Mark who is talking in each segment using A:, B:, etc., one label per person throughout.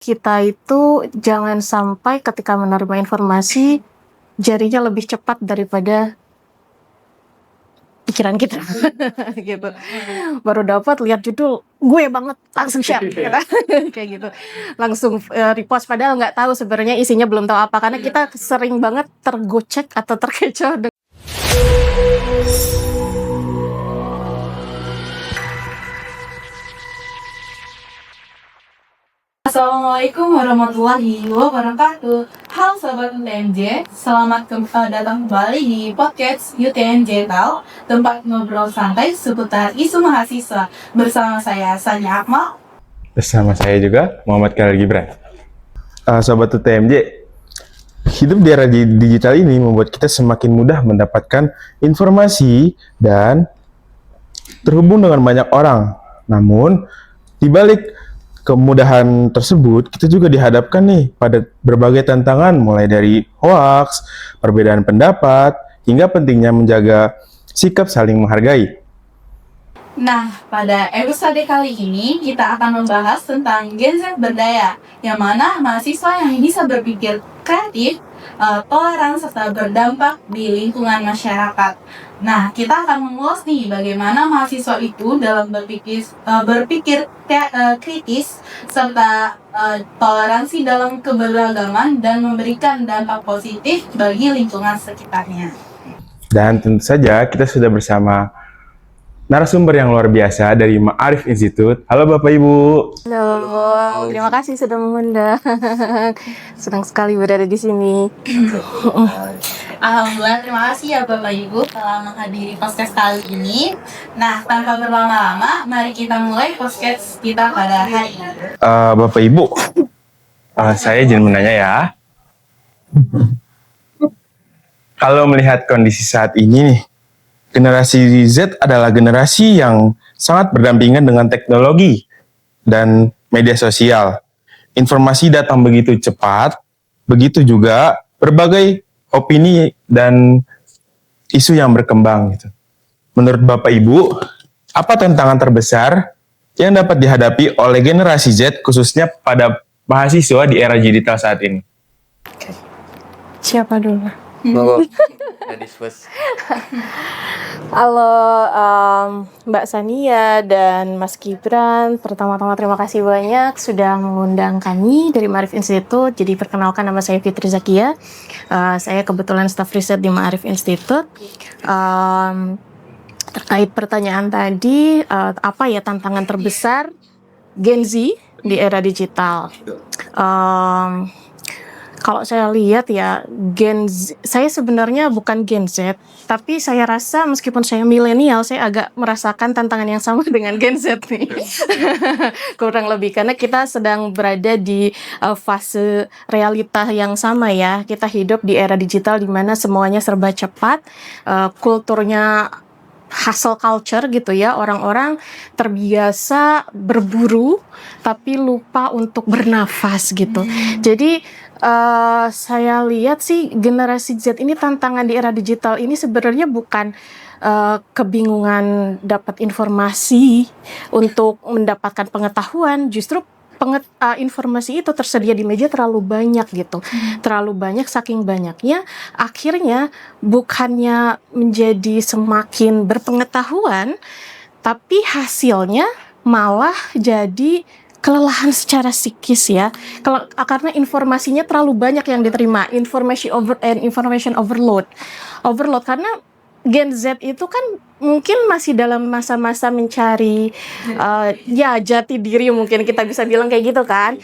A: kita itu jangan sampai ketika menerima informasi, jarinya lebih cepat daripada pikiran kita. Gitu. Baru dapat lihat judul, gue banget, langsung share gitu. Kayak gitu. Langsung repost padahal nggak tahu sebenarnya isinya, belum tahu apa, karena kita sering banget tergocek atau terkecoh.
B: Assalamualaikum warahmatullahi wabarakatuh. Halo Sobat UTMJ, selamat datang kembali di podcast UTMJ Talk, tempat ngobrol santai seputar isu mahasiswa. Bersama saya Sanya Akmal.
C: Bersama saya juga Muhammad Khalil Gibran. Sobat UTMJ, hidup di era digital ini membuat kita semakin mudah mendapatkan informasi dan terhubung dengan banyak orang. Namun, di balik kemudahan tersebut, kita juga dihadapkan nih pada berbagai tantangan, mulai dari hoaks, perbedaan pendapat, hingga pentingnya menjaga sikap saling menghargai.
B: Nah, pada episode kali ini kita akan membahas tentang Gen Z berdaya, yang mana mahasiswa yang bisa berpikir kreatif, toleran, serta berdampak di lingkungan masyarakat. Nah, kita akan mengulas nih bagaimana mahasiswa itu dalam berpikir kritis, serta toleransi dalam keberagaman dan memberikan dampak positif bagi lingkungan sekitarnya.
C: Dan tentu saja kita sudah bersama narasumber yang luar biasa dari Ma'arif Institute. Halo Bapak Ibu.
A: Halo, terima kasih sudah mengundang. Senang sekali berada di sini.
B: Alhamdulillah, terima kasih ya Bapak Ibu telah menghadiri podcast kali ini. Nah, tanpa berlama-lama, mari kita mulai podcast kita pada hari ini.
C: Bapak Ibu, saya izin menanya ya. Kalau melihat kondisi saat ini nih, generasi Z adalah generasi yang sangat berdampingan dengan teknologi dan media sosial. Informasi datang begitu cepat, begitu juga berbagai opini dan isu yang berkembang gitu. Menurut Bapak Ibu, apa tantangan terbesar yang dapat dihadapi oleh generasi Z khususnya pada mahasiswa di era digital saat ini?
A: Siapa dulu?
D: Monggo, ladies first.
A: Halo Mbak Sania dan Mas Gibran. Pertama-tama terima kasih banyak sudah mengundang kami dari Ma'arif Institute. Jadi perkenalkan, nama saya Fitri Zakia. Saya kebetulan staf riset di Ma'arif Institute. Terkait pertanyaan tadi, apa ya tantangan terbesar Gen Z di era digital? Kalau saya lihat ya, Gen Z, saya sebenarnya bukan Gen Z, tapi saya rasa meskipun saya milenial, saya agak merasakan tantangan yang sama dengan Gen Z nih. Kurang lebih, karena kita sedang berada di fase realita yang sama ya. Kita hidup di era digital di mana semuanya serba cepat, kulturnya hustle culture gitu ya, orang-orang terbiasa berburu tapi lupa untuk bernafas gitu. Jadi saya lihat sih generasi Z ini tantangan di era digital ini sebenarnya bukan kebingungan dapat informasi untuk mendapatkan pengetahuan, justru informasi itu tersedia di media terlalu banyak gitu, terlalu banyak, saking banyaknya akhirnya bukannya menjadi semakin berpengetahuan, tapi hasilnya malah jadi kelelahan secara psikis ya, karena informasinya terlalu banyak yang diterima, information overload, karena Gen Z itu kan mungkin masih dalam masa-masa mencari ya jati diri, mungkin kita bisa bilang kayak gitu kan.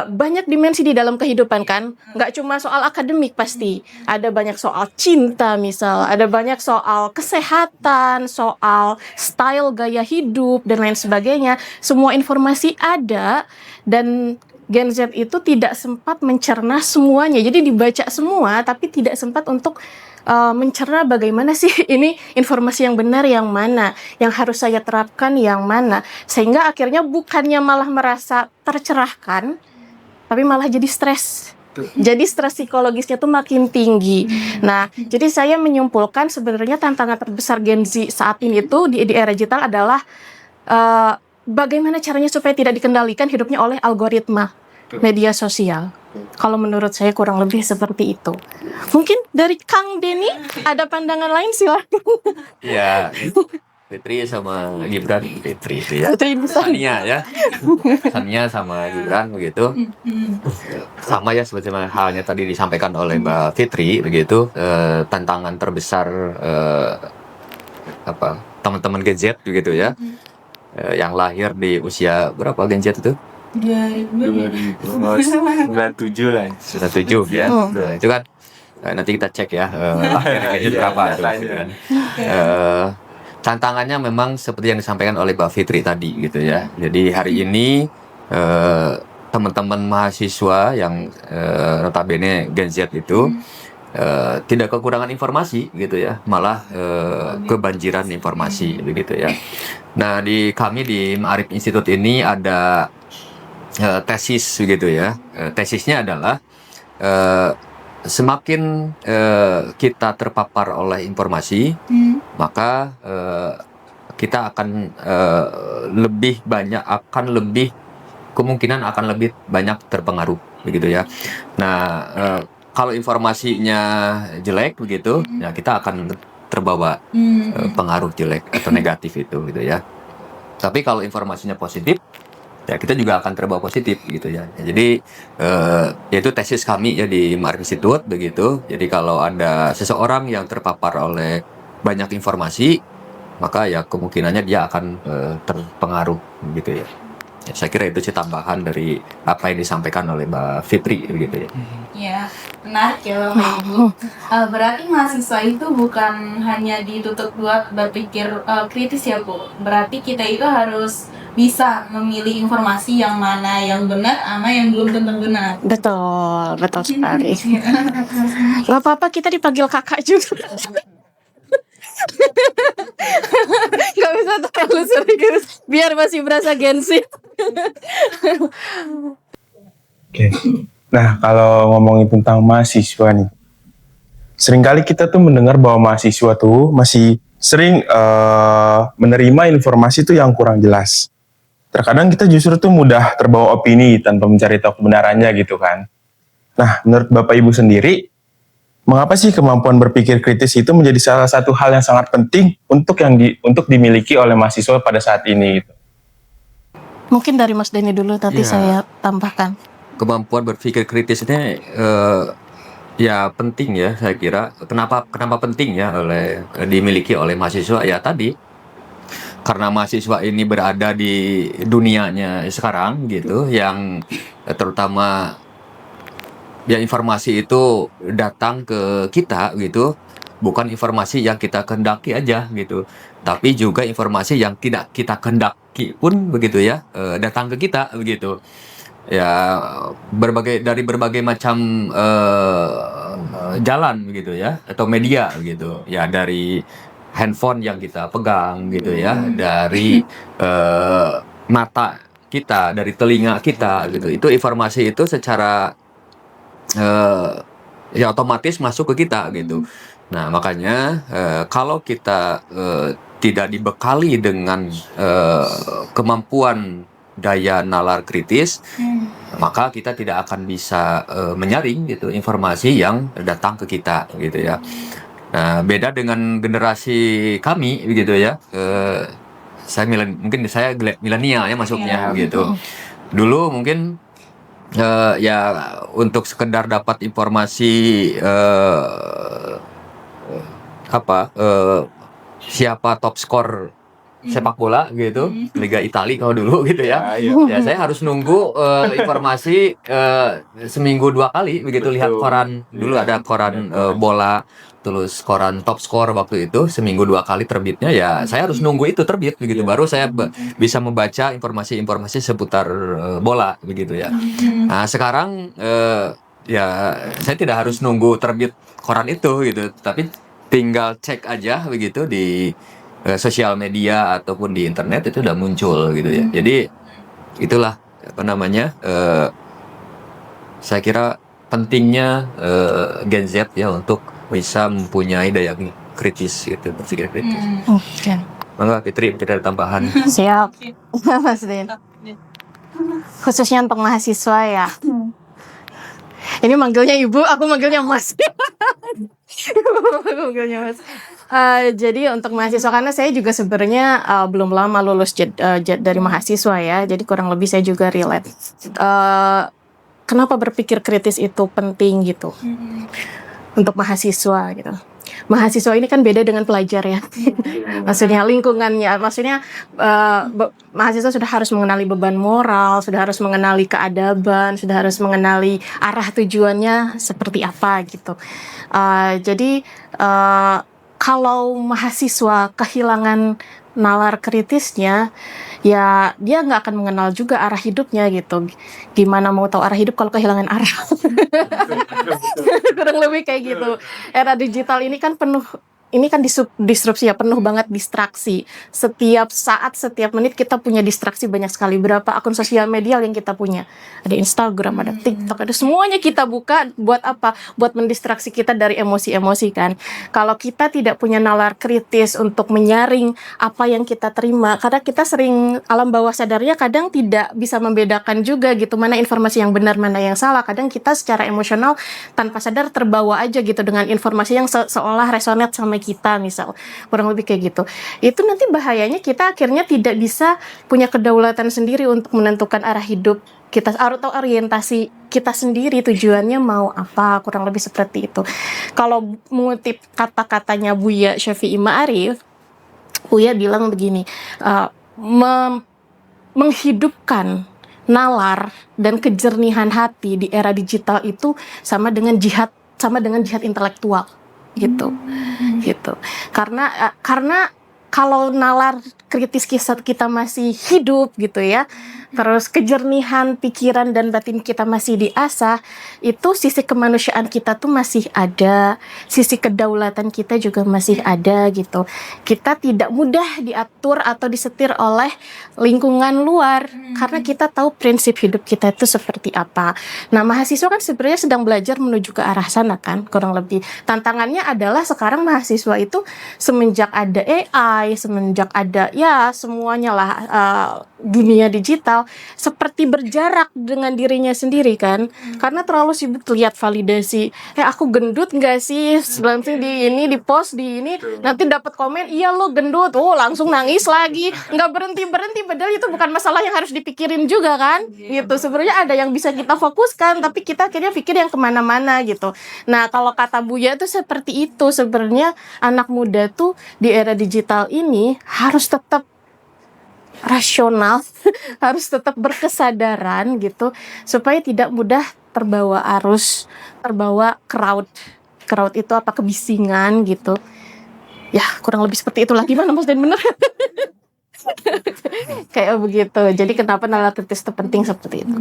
A: Banyak dimensi di dalam kehidupan kan, nggak cuma soal akademik, pasti ada banyak soal cinta misal, ada banyak soal kesehatan, soal style gaya hidup dan lain sebagainya. Semua informasi ada dan Gen Z itu tidak sempat mencerna semuanya, jadi dibaca semua tapi tidak sempat untuk mencerna bagaimana sih ini informasi yang benar yang mana, yang harus saya terapkan yang mana, sehingga akhirnya bukannya malah merasa tercerahkan, tapi malah jadi stres. Jadi stres psikologisnya tuh makin tinggi. Nah, jadi saya menyimpulkan sebenarnya tantangan terbesar Gen Z saat ini tuh di era digital adalah bagaimana caranya supaya tidak dikendalikan hidupnya oleh algoritma. media sosial. Kalau menurut saya kurang lebih seperti itu. Mungkin dari Kang Denny ada pandangan lain, silakan.
D: Ya, Fitri sama Gibran, Fitri itu ya.
A: Putri Busani.
D: Sania ya. Sania sama Gibran begitu. Sama ya seperti halnya tadi disampaikan oleh Mbak Fitri begitu. Tantangan terbesar teman-teman Gen Z begitu ya. Yang lahir di usia berapa Gen Z itu?
E: 97 lah.
D: 97 ya. Nah, itu kan nanti kita cek ya lahir berapa itu kan. Tantangannya memang seperti yang disampaikan oleh Mbak Fitri tadi gitu ya. Jadi hari ini teman-teman mahasiswa yang notabene Gen Z itu tidak kekurangan informasi gitu ya, malah kebanjiran informasi begitu ya. Nah, kami di Ma'arif Institute ini ada tesis begitu ya. Tesisnya adalah semakin kita terpapar oleh informasi, maka kita akan kemungkinan akan lebih banyak terpengaruh begitu ya. Nah, kalau informasinya jelek begitu, ya kita akan terbawa pengaruh jelek atau negatif itu gitu ya. Tapi kalau informasinya positif, ya kita juga akan terbawa positif gitu ya. Jadi yaitu tesis kami ya di Ma'arif Institute begitu. Jadi kalau ada seseorang yang terpapar oleh banyak informasi, maka ya kemungkinannya dia akan terpengaruh gitu ya. Ya, saya kira itu sih tambahan dari apa yang disampaikan oleh Mbak Fitri begitu ya.
B: Ya, menarik ya Bang. Berarti mahasiswa itu bukan hanya dituntut buat berpikir kritis ya Bu. Berarti kita itu harus bisa memilih informasi yang mana yang benar sama yang belum tentu benar.
A: Betul sekali. Gak apa-apa, kita dipanggil kakak juga. Gak bisa terlalu serius, biar masih berasa Gen Z.
C: Oke. Nah, kalau ngomongin tentang mahasiswa nih, seringkali kita tuh mendengar bahwa mahasiswa tuh masih sering menerima informasi tuh yang kurang jelas. Terkadang kita justru tuh mudah terbawa opini tanpa mencari tahu kebenarannya gitu kan. Nah, menurut Bapak Ibu sendiri, mengapa sih kemampuan berpikir kritis itu menjadi salah satu hal yang sangat penting untuk dimiliki oleh mahasiswa pada saat ini gitu?
A: Mungkin dari Mas Denny dulu, nanti
D: Ya.
A: saya tambahkan.
D: Kemampuan berpikir kritis ini ya penting ya, saya kira. Kenapa penting ya dimiliki oleh mahasiswa? Ya tadi karena mahasiswa ini berada di dunianya sekarang gitu, yang terutama ya informasi itu datang ke kita gitu, bukan informasi yang kita kehendaki aja gitu, tapi juga informasi yang tidak kita kehendaki pun begitu ya, datang ke kita begitu. Ya dari berbagai macam jalan begitu ya, atau media gitu ya, dari handphone yang kita pegang gitu ya, dari mata kita, dari telinga kita gitu. Itu informasi itu secara ya otomatis masuk ke kita gitu. Nah, makanya kalau kita tidak dibekali dengan kemampuan daya nalar kritis, maka kita tidak akan bisa menyaring gitu informasi yang datang ke kita gitu ya. Nah, beda dengan generasi kami begitu ya. Mungkin saya milenial ya masuknya gitu. Dulu mungkin ya untuk sekedar dapat informasi siapa top skor sepak bola gitu, Liga Italia kalau dulu gitu ya. Ya saya harus nunggu informasi seminggu 2 kali begitu. Lihat koran, dulu ada koran bola, terus koran top skor waktu itu seminggu 2 kali terbitnya, ya saya harus nunggu itu terbit begitu, baru saya bisa membaca informasi-informasi seputar bola begitu ya. Nah, sekarang ya saya tidak harus nunggu terbit koran itu gitu, tapi tinggal cek aja begitu di sosial media ataupun di internet, itu udah muncul gitu ya. Jadi itulah saya kira pentingnya Gen Z ya untuk bisa mempunyai daya kritis gitu, berpikir kritis.
A: Oke.
D: Mangga Fitri, tidak ada tambahan.
A: Siap. Mas Den. Khususnya untuk mahasiswa ya. Ini manggilnya ibu, aku manggilnya mas. Aku manggilnya mas. Jadi untuk mahasiswa, karena saya juga sebenarnya belum lama lulus dari mahasiswa ya, jadi kurang lebih saya juga relate. Kenapa berpikir kritis itu penting gitu untuk mahasiswa gitu. Mahasiswa ini kan beda dengan pelajar ya. Maksudnya lingkungannya, maksudnya mahasiswa sudah harus mengenali beban moral, sudah harus mengenali keadaban, sudah harus mengenali arah tujuannya seperti apa gitu. Jadi kalau mahasiswa kehilangan nalar kritisnya, ya dia nggak akan mengenal juga arah hidupnya gitu. Gimana mau tahu arah hidup kalau kehilangan arah? Kurang lebih kayak gitu. Era digital ini kan penuh, ini kan disrupsi ya, penuh banget distraksi. Setiap saat, setiap menit kita punya distraksi banyak sekali. Berapa akun sosial media yang kita punya? Ada Instagram, ada TikTok, ada semuanya kita buka. Buat apa? Buat mendistraksi kita dari emosi-emosi kan. Kalau kita tidak punya nalar kritis untuk menyaring apa yang kita terima, karena kita sering alam bawah sadarnya kadang tidak bisa membedakan juga gitu, mana informasi yang benar, mana yang salah. Kadang kita secara emosional tanpa sadar terbawa aja gitu dengan informasi yang seolah resonate sama kita, misal kurang lebih kayak gitu. Itu nanti bahayanya kita akhirnya tidak bisa punya kedaulatan sendiri untuk menentukan arah hidup kita atau orientasi kita sendiri, tujuannya mau apa, kurang lebih seperti itu. Kalau mengutip kata-katanya Buya Syafi'i Ma'arif, Buya bilang begini, menghidupkan nalar dan kejernihan hati di era digital itu sama dengan jihad intelektual gitu. Karena kalau nalar kritis kita masih hidup gitu ya, terus kejernihan pikiran dan batin kita masih diasah, itu sisi kemanusiaan kita tuh masih ada, sisi kedaulatan kita juga masih ada gitu. Kita tidak mudah diatur atau disetir oleh lingkungan luar karena kita tahu prinsip hidup kita itu seperti apa. Nah, mahasiswa kan sebenarnya sedang belajar menuju ke arah sana kan, kurang lebih. Tantangannya adalah sekarang mahasiswa itu semenjak ada AI, semenjak ada ya semuanya lah, dunia digital seperti berjarak dengan dirinya sendiri kan, karena terlalu sibuk lihat validasi, aku gendut nggak sih, nanti di post di ini, nanti dapat komen iya lo gendut, langsung nangis lagi, nggak berhenti padahal itu bukan masalah yang harus dipikirin juga kan, gitu. Sebenarnya ada yang bisa kita fokuskan, tapi kita akhirnya pikir yang kemana-mana gitu. Nah, kalau kata Buya tuh seperti itu, sebenarnya anak muda tuh di era digital ini harus tetap rasional, harus tetap berkesadaran gitu, supaya tidak mudah terbawa arus, terbawa crowd itu apa, kebisingan gitu. Ya, kurang lebih seperti itulah. Gimana Mas Dan, bener? Kayak begitu. Jadi kenapa nalar kritis itu penting seperti itu.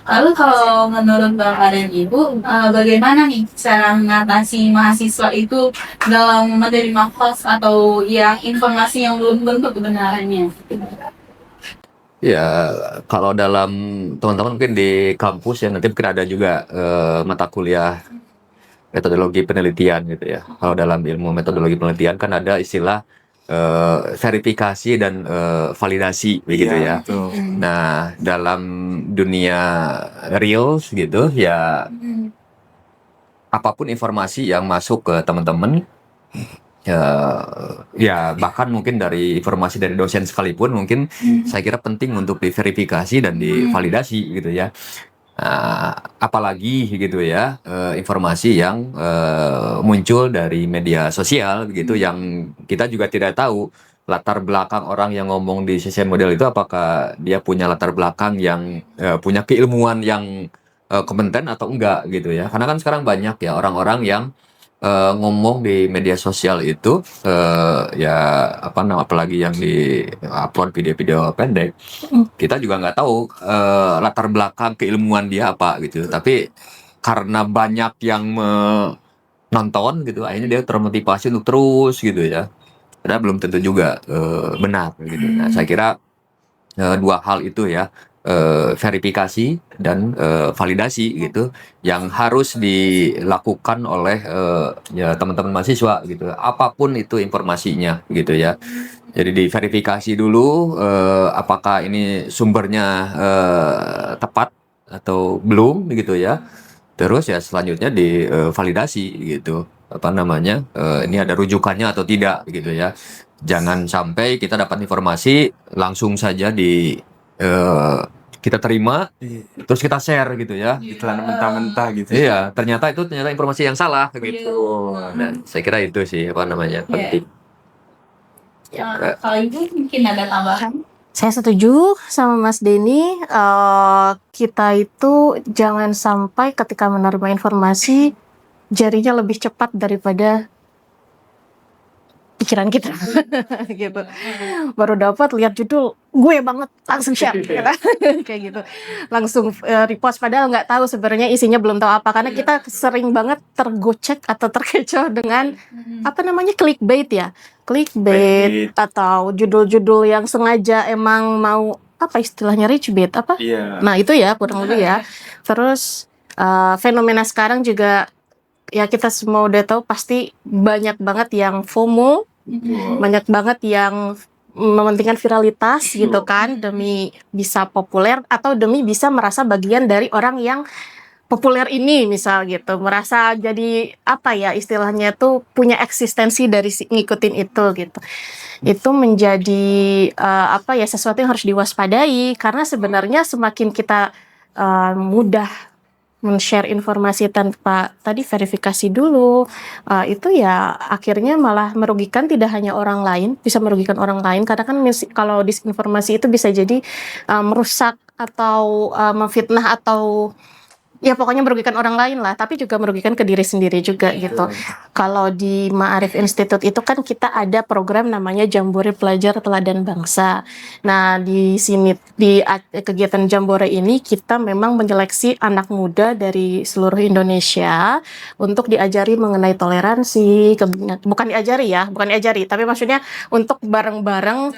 B: Lalu kalau menurut Bapak dan Ibu, bagaimana nih cara mengatasi mahasiswa itu dalam menerima hoax atau yang informasi yang belum tentu kebenarannya?
D: Ya, kalau dalam teman-teman mungkin di kampus ya nanti mungkin ada juga mata kuliah metodologi penelitian gitu ya. Kalau dalam ilmu metodologi penelitian kan ada istilah verifikasi dan validasi begitu ya.
C: Betul.
D: Nah, dalam dunia real gitu ya, apapun informasi yang masuk ke teman-teman, ya bahkan mungkin dari informasi dari dosen sekalipun mungkin saya kira penting untuk diverifikasi dan divalidasi gitu ya. Apalagi gitu ya, informasi yang muncul dari media sosial gitu, yang kita juga tidak tahu latar belakang orang yang ngomong di sosial model itu, apakah dia punya latar belakang yang punya keilmuan yang kompeten atau enggak gitu ya. Karena kan sekarang banyak ya orang-orang yang ngomong di media sosial itu ya apalagi yang di upload video-video pendek, kita juga nggak tahu latar belakang keilmuan dia apa gitu, tapi karena banyak yang menonton gitu, akhirnya dia termotivasi untuk terus gitu ya, padahal belum tentu juga benar gitu. Nah, saya kira dua hal itu ya, verifikasi dan validasi gitu yang harus dilakukan oleh ya teman-teman mahasiswa gitu. Apapun itu informasinya gitu ya. Jadi diverifikasi dulu apakah ini sumbernya tepat atau belum gitu ya. Terus ya selanjutnya divalidasi gitu. Apa namanya? Ini ada rujukannya atau tidak gitu ya. Jangan sampai kita dapat informasi langsung saja kita terima terus kita share gitu ya.
C: Iklan mentah-mentah gitu.
D: Iya, ternyata informasi yang salah gitu. Nah, saya kira itu sih apa namanya
B: Iya.
D: penting.
B: Kalau Ibu mungkin ada tambahan?
A: Saya setuju sama Mas Denny. Kita itu jangan sampai ketika menerima informasi jarinya lebih cepat daripada pikiran kita gitu. Baru dapat lihat judul gue banget langsung share gitu. Kayak gitu. Langsung repost padahal nggak tahu sebenarnya isinya, belum tahu apa, karena kita sering banget tergocek atau terkecoh dengan apa namanya clickbait ya. Clickbait atau judul-judul yang sengaja emang mau apa istilahnya rich bait apa?
C: Iya.
A: Nah, itu ya kurang lebih ya. Terus fenomena sekarang juga ya kita semua udah tahu pasti banyak banget yang FOMO, banyak banget yang mementingkan viralitas gitu kan demi bisa populer atau demi bisa merasa bagian dari orang yang populer ini misal gitu, merasa jadi apa ya istilahnya tuh punya eksistensi dari ngikutin itu gitu. Itu menjadi apa ya sesuatu yang harus diwaspadai, karena sebenarnya semakin kita mudah men-share informasi tanpa tadi verifikasi dulu, itu ya akhirnya malah merugikan tidak hanya orang lain, bisa merugikan orang lain karena kan kalau disinformasi itu bisa jadi merusak atau memfitnah atau ya pokoknya merugikan orang lain lah, tapi juga merugikan ke diri sendiri juga gitu. Kalau di Ma'arif Institute itu kan kita ada program namanya Jambore Pelajar Teladan Bangsa. Nah, di sini di kegiatan Jambore ini kita memang menyeleksi anak muda dari seluruh Indonesia untuk diajari mengenai toleransi, bukan diajari, tapi maksudnya untuk bareng-bareng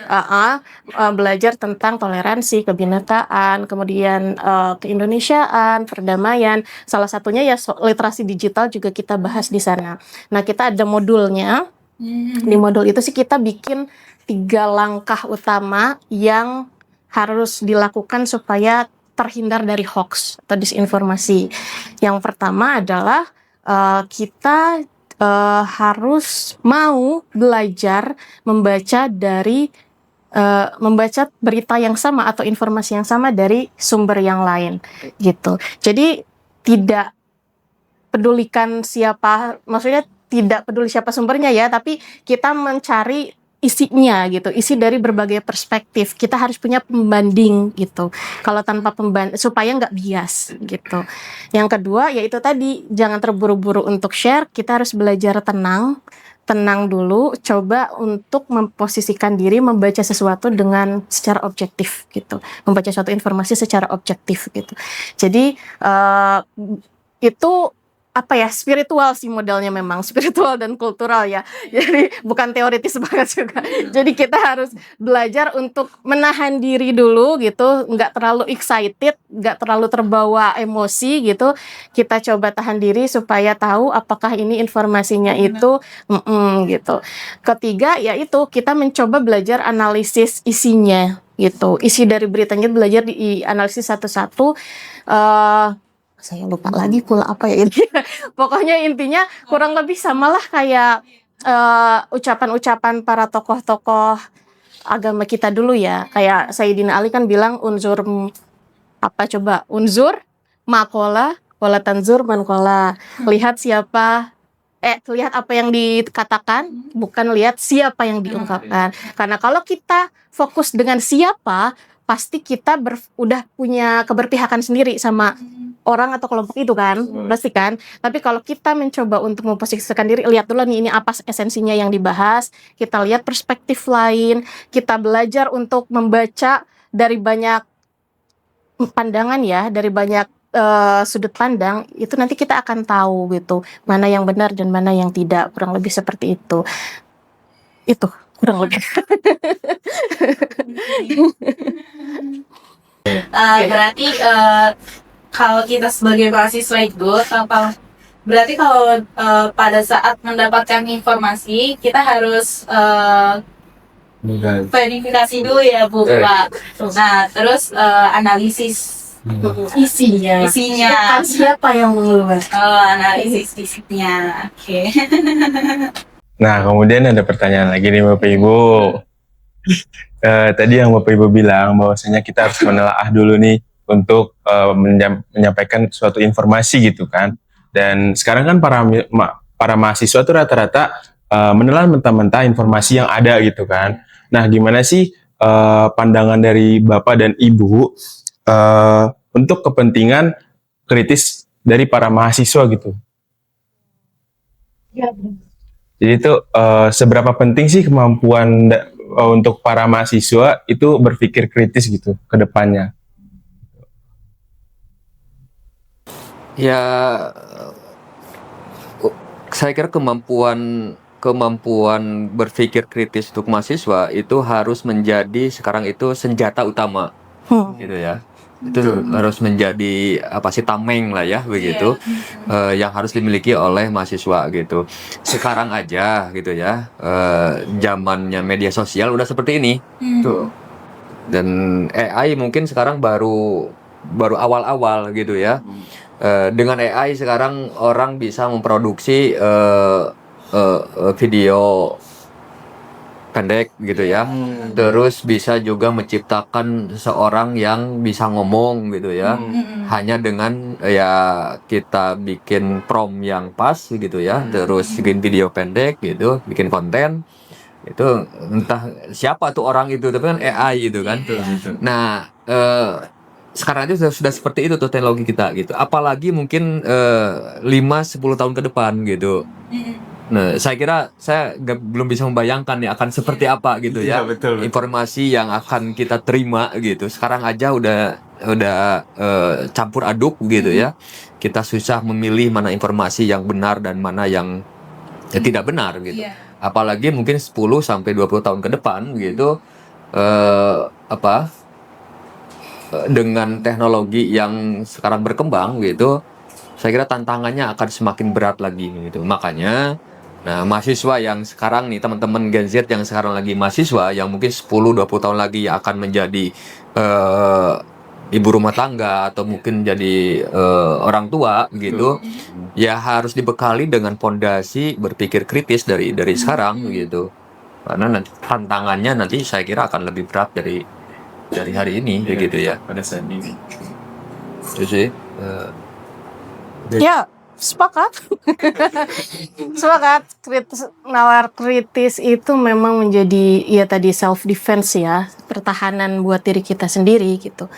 A: belajar tentang toleransi, kebinekaan, kemudian keindonesiaan, perdamaian. Salah satunya ya literasi digital juga kita bahas di sana. Nah, kita ada modulnya. Di modul itu sih kita bikin 3 langkah utama yang harus dilakukan supaya terhindar dari hoax atau disinformasi. Yang pertama adalah kita harus mau belajar membaca berita yang sama atau informasi yang sama dari sumber yang lain gitu. Jadi tidak pedulikan siapa, maksudnya tidak peduli siapa sumbernya ya, tapi kita mencari isinya gitu, isi dari berbagai perspektif. Kita harus punya pembanding gitu. Kalau tanpa pembanding supaya nggak bias gitu. Yang kedua yaitu tadi jangan terburu-buru untuk share. Kita harus belajar tenang dulu, coba untuk memposisikan diri membaca sesuatu dengan secara objektif gitu, membaca suatu informasi secara objektif gitu. Jadi itu apa ya, spiritual sih modelnya, memang spiritual dan kultural ya, jadi bukan teoritis banget juga. Jadi kita harus belajar untuk menahan diri dulu gitu, nggak terlalu excited, nggak terlalu terbawa emosi gitu. Kita coba tahan diri supaya tahu apakah ini informasinya itu gitu. Ketiga yaitu kita mencoba belajar analisis isinya gitu, isi dari beritanya belajar dianalisis satu-satu. Saya lupa lagi pula apa ya ini. Pokoknya intinya kurang lebih samalah kayak ucapan-ucapan para tokoh-tokoh agama kita dulu ya. Kayak Sayyidina Ali kan bilang unzur unzur makola wala tanzur mankola. Lihat apa yang dikatakan, bukan lihat siapa yang diungkapkan. Karena kalau kita fokus dengan siapa, pasti kita udah punya keberpihakan sendiri sama orang atau kelompok itu kan, pasti kan. Tapi kalau kita mencoba untuk memposisikan diri, lihat dulu nih ini apa esensinya yang dibahas, kita lihat perspektif lain, kita belajar untuk membaca dari banyak pandangan ya, dari banyak sudut pandang, itu nanti kita akan tahu gitu, mana yang benar dan mana yang tidak, kurang lebih seperti itu. Itu kurang lebih.
B: Berarti kalau kita sebagai mahasiswa itu berarti kalau pada saat mendapatkan informasi kita harus verifikasi dulu ya Bu Pak. Nah terus analisis isinya.
A: Siapa yang mengeluarkan?
B: Analisis isinya. Oke.
C: Nah, kemudian ada pertanyaan lagi nih Bapak Ibu. Tadi yang Bapak Ibu bilang bahwasanya kita harus menelaah dulu nih untuk menyampaikan suatu informasi gitu kan. Dan sekarang kan para mahasiswa tuh rata-rata menelan mentah-mentah informasi yang ada gitu kan. Nah, gimana sih pandangan dari Bapak dan Ibu untuk kepentingan kritis dari para mahasiswa gitu? Jadi itu seberapa penting sih kemampuan untuk para mahasiswa itu berpikir kritis gitu ke depannya?
D: Ya, saya kira kemampuan berpikir kritis untuk mahasiswa itu harus menjadi sekarang itu senjata utama, gitu ya. Itu harus menjadi tameng lah ya begitu, yang harus dimiliki oleh mahasiswa gitu. Sekarang aja gitu ya, zamannya media sosial udah seperti ini tuh, dan AI mungkin sekarang baru awal-awal gitu ya. Dengan AI sekarang orang bisa memproduksi video pendek gitu ya, terus bisa juga menciptakan seseorang yang bisa ngomong gitu ya, hanya dengan ya kita bikin prompt yang pas gitu ya, terus bikin video pendek gitu, bikin konten itu entah siapa tuh orang itu, tapi kan AI gitu kan. Nah sekarang itu sudah seperti itu tuh teknologi kita gitu, apalagi mungkin 5-10 tahun ke depan gitu. Nah, saya kira belum bisa membayangkan ya akan seperti apa gitu ya.
C: Betul.
D: Informasi yang akan kita terima gitu. Sekarang aja udah campur aduk gitu ya. Kita susah memilih mana informasi yang benar dan mana yang tidak benar gitu. Apalagi mungkin 10-20 tahun ke depan gitu, dengan teknologi yang sekarang berkembang gitu, saya kira tantangannya akan semakin berat lagi gitu. Makanya mahasiswa yang sekarang nih, teman-teman Gen Z yang sekarang lagi mahasiswa, yang mungkin 10-20 tahun lagi akan menjadi ibu rumah tangga atau mungkin jadi orang tua gitu, ya harus dibekali dengan pondasi berpikir kritis dari sekarang gitu. Karena nanti tantangannya nanti saya kira akan lebih berat dari hari ini begitu ya.
C: Pada saat ini.
D: Itu sih.
A: Ya, sepakat. Sepakat. Nalar kritis itu memang menjadi ya tadi self defense ya, pertahanan buat diri kita sendiri gitu.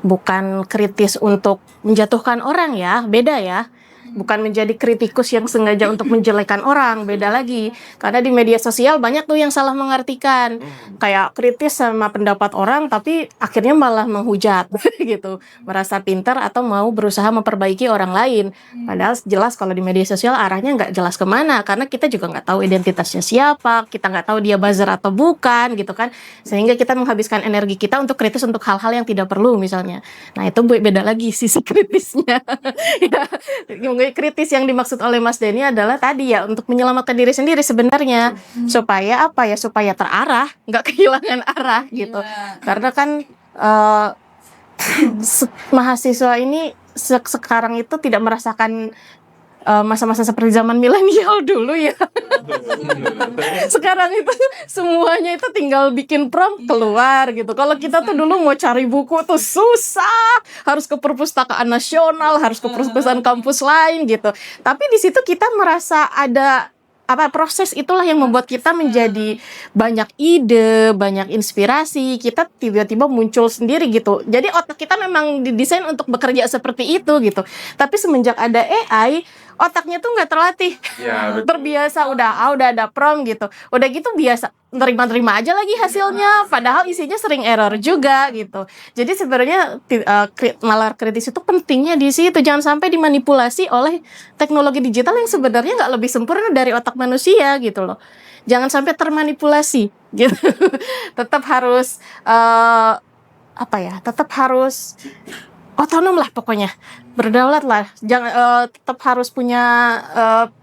A: Bukan kritis untuk menjatuhkan orang ya, beda ya. Bukan menjadi kritikus yang sengaja untuk menjelekan orang, beda lagi. Karena di media sosial banyak tuh yang salah mengartikan. Kayak kritis sama pendapat orang tapi akhirnya malah menghujat gitu. Merasa pintar atau mau berusaha memperbaiki orang lain. Padahal jelas kalau di media sosial arahnya nggak jelas kemana. Karena kita juga nggak tahu identitasnya siapa, kita nggak tahu dia buzzer atau bukan gitu kan. Sehingga kita menghabiskan energi kita untuk kritis untuk hal-hal yang tidak perlu misalnya. Nah itu beda lagi sisi kritisnya. Ya, kritis yang dimaksud oleh Mas Denny adalah tadi ya untuk menyelamatkan diri sendiri sebenarnya, supaya apa ya, supaya terarah, nggak kehilangan arah gitu. Karena kan mahasiswa ini sekarang itu tidak merasakan masa-masa seperti zaman milenial dulu ya. Sekarang itu semuanya itu tinggal bikin prompt keluar gitu. Kalau kita tuh dulu mau cari buku tuh susah, harus ke perpustakaan nasional, harus ke perpustakaan kampus lain gitu. Tapi di situ kita merasa ada proses itulah yang membuat kita menjadi banyak ide, banyak inspirasi. Kita tiba-tiba muncul sendiri gitu. Jadi otak kita memang didesain untuk bekerja seperti itu gitu. Tapi semenjak ada AI, otaknya tuh nggak terlatih. Ya, terbiasa udah ada prompt gitu. Udah gitu biasa terima aja lagi hasilnya. Padahal isinya sering error juga gitu. Jadi sebenarnya nalar kritis itu pentingnya di situ. Jangan sampai dimanipulasi oleh teknologi digital yang sebenarnya nggak lebih sempurna dari otak manusia gitu loh. Jangan sampai termanipulasi gitu. Tetap harus tetap harus otonom lah pokoknya, berdaulat lah, jangan tetap harus punya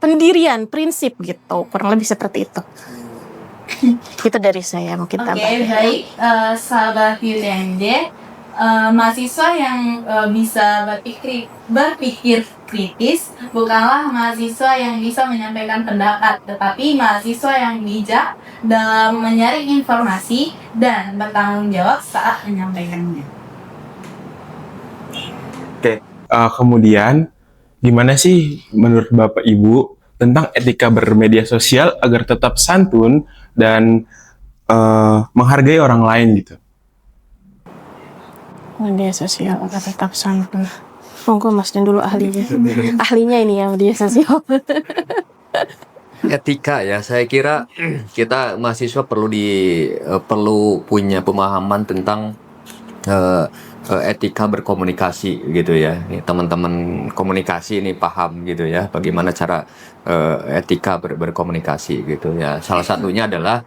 A: pendirian, prinsip gitu, kurang lebih seperti itu. Itu dari saya, mungkin
B: Oke,
A: tambah.
B: baik, sahabat UTMJ, mahasiswa yang bisa berpikir kritis bukanlah mahasiswa yang bisa menyampaikan pendapat, tetapi mahasiswa yang bijak dalam menyaring informasi dan bertanggung jawab saat menyampaikannya.
C: Oke, kemudian gimana sih menurut Bapak Ibu tentang etika bermedia sosial agar tetap santun dan menghargai orang lain gitu?
A: Media sosial agar tetap santun. Monggo Mas Dan dulu ahlinya. Ahlinya ini ya media sosial.
D: Etika ya, saya kira kita mahasiswa perlu punya pemahaman tentang etika berkomunikasi gitu ya. Ini teman-teman komunikasi ini paham gitu ya, bagaimana cara etika berkomunikasi gitu ya. Salah satunya adalah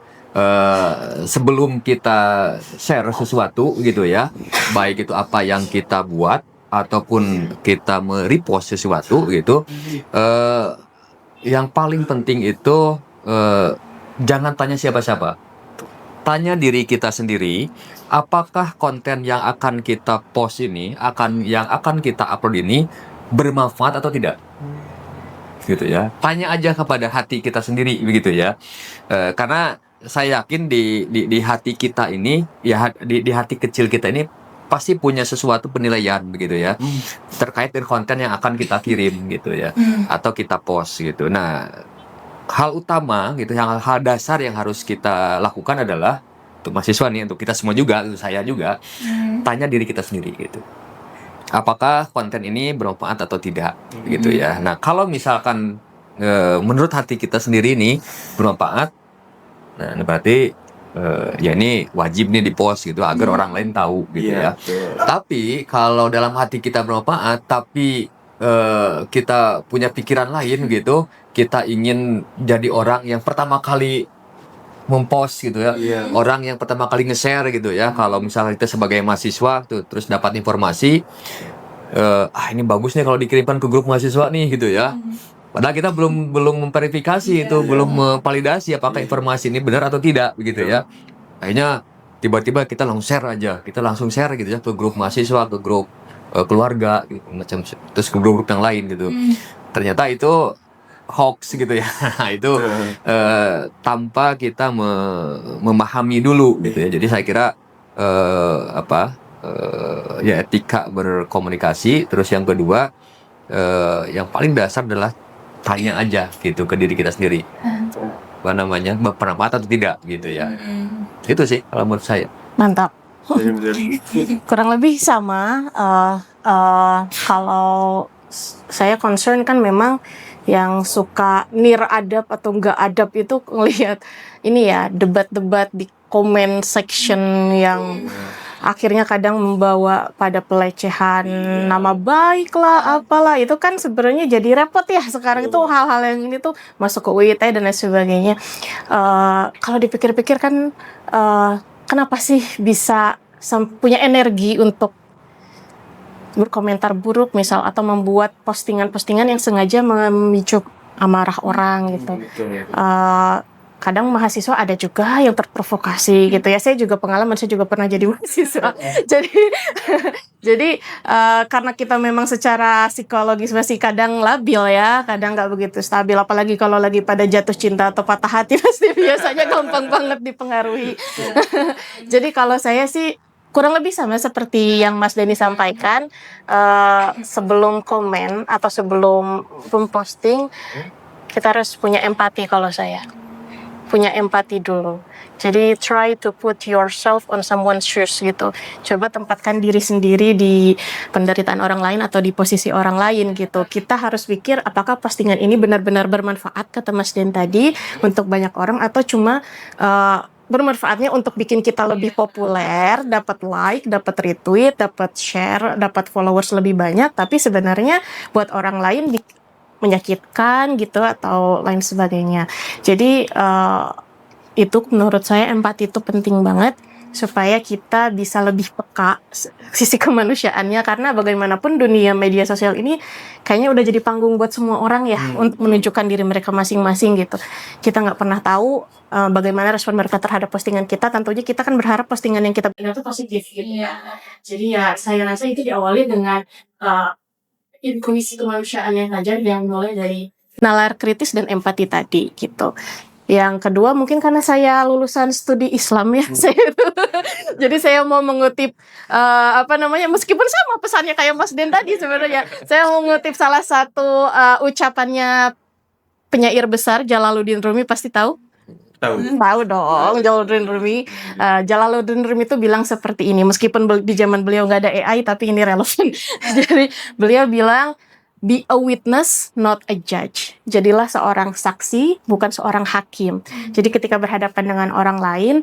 D: sebelum kita share sesuatu gitu ya, baik itu apa yang kita buat ataupun kita merepost sesuatu gitu, yang paling penting itu jangan tanya siapa-siapa, tanya diri kita sendiri, apakah konten yang akan kita post ini, yang akan kita upload ini bermanfaat atau tidak, gitu ya. Tanya aja kepada hati kita sendiri begitu ya. Karena saya yakin di hati kita ini ya, di hati kecil kita ini pasti punya sesuatu penilaian begitu ya, terkait dengan konten yang akan kita kirim gitu ya, atau kita post gitu. Nah, hal utama gitu, hal dasar yang harus kita lakukan adalah untuk mahasiswa nih, untuk kita semua juga, untuk saya juga, tanya diri kita sendiri gitu. Apakah konten ini bermanfaat atau tidak gitu ya. Nah, kalau misalkan menurut hati kita sendiri ini bermanfaat, nah berarti ya ini wajib nih di-post gitu agar orang lain tahu gitu ya. Tapi kalau dalam hati kita bermanfaat tapi kita punya pikiran lain gitu, kita ingin jadi orang yang pertama kali mempost gitu ya, orang yang pertama kali nge-share gitu ya. Kalau misalnya kita sebagai mahasiswa tuh terus dapat informasi, ini bagus nih kalau dikirimkan ke grup mahasiswa nih gitu ya. Padahal kita belum memverifikasi itu, belum memvalidasi apakah informasi ini benar atau tidak begitu ya. Akhirnya tiba-tiba kita langsung share gitu ya ke grup mahasiswa, ke grup keluarga gitu, macam terus ke grup yang lain gitu. Ternyata itu hoax gitu ya. Itu tanpa kita memahami dulu gitu ya. Jadi saya kira ya etika berkomunikasi. Terus yang kedua, yang paling dasar adalah tanya aja gitu ke diri kita sendiri, apa namanya, bermanfaat atau tidak gitu ya. Itu sih kalau menurut saya.
A: Mantap. Kurang lebih sama. Kalau saya concern kan memang yang suka niradab atau enggak adab itu ngelihat ini ya, debat-debat di comment section yang akhirnya kadang membawa pada pelecehan nama baik lah, apalah, itu kan sebenarnya jadi repot ya sekarang itu, hal-hal yang ini tuh masuk ke UIT dan lain sebagainya. Kalau dipikir-pikir kan kenapa sih bisa punya energi untuk berkomentar buruk misal, atau membuat postingan-postingan yang sengaja memicu amarah orang gitu. Kadang mahasiswa ada juga yang terprovokasi gitu ya. Saya juga pengalaman, saya juga pernah jadi mahasiswa. Jadi karena kita memang secara psikologis masih kadang labil ya, kadang nggak begitu stabil, apalagi kalau lagi pada jatuh cinta atau patah hati pasti biasanya gampang banget dipengaruhi. Jadi kalau saya sih kurang lebih sama seperti yang Mas Denny sampaikan, sebelum komen atau sebelum memposting kita harus punya empati. Kalau saya punya empati dulu. Jadi try to put yourself on someone's shoes gitu. Coba tempatkan diri sendiri di penderitaan orang lain atau di posisi orang lain gitu. Kita harus pikir apakah postingan ini benar-benar bermanfaat, kata Mas Den tadi, untuk banyak orang, atau cuma bermanfaatnya untuk bikin kita lebih populer, dapat like, dapat retweet, dapat share, dapat followers lebih banyak, tapi sebenarnya buat orang lain menyakitkan gitu atau lain sebagainya. Jadi itu menurut saya empati itu penting banget. supaya kita bisa lebih peka sisi kemanusiaannya, karena bagaimanapun dunia media sosial ini kayaknya udah jadi panggung buat semua orang ya untuk menunjukkan diri mereka masing-masing gitu. Kita nggak pernah tahu bagaimana respon mereka terhadap postingan kita. Tentunya kita kan berharap postingan yang kita bikin itu positif gitu. Jadi ya saya rasa itu diawali dengan kondisi kemanusiaannya saja, yang mulai dari nalar kritis dan empati tadi gitu. Yang kedua mungkin karena saya lulusan studi Islam ya, jadi saya mau mengutip meskipun sama pesannya kayak Mas Den tadi sebenarnya, saya mau mengutip salah satu ucapannya penyair besar Jalaluddin Rumi, pasti tahu? Tahu dong, Jalaluddin Rumi. Jalaluddin Rumi itu bilang seperti ini, meskipun di zaman beliau nggak ada AI, tapi ini relevan. Jadi beliau bilang, be a witness, not a judge. Jadilah seorang saksi, bukan seorang hakim. Jadi ketika berhadapan dengan orang lain,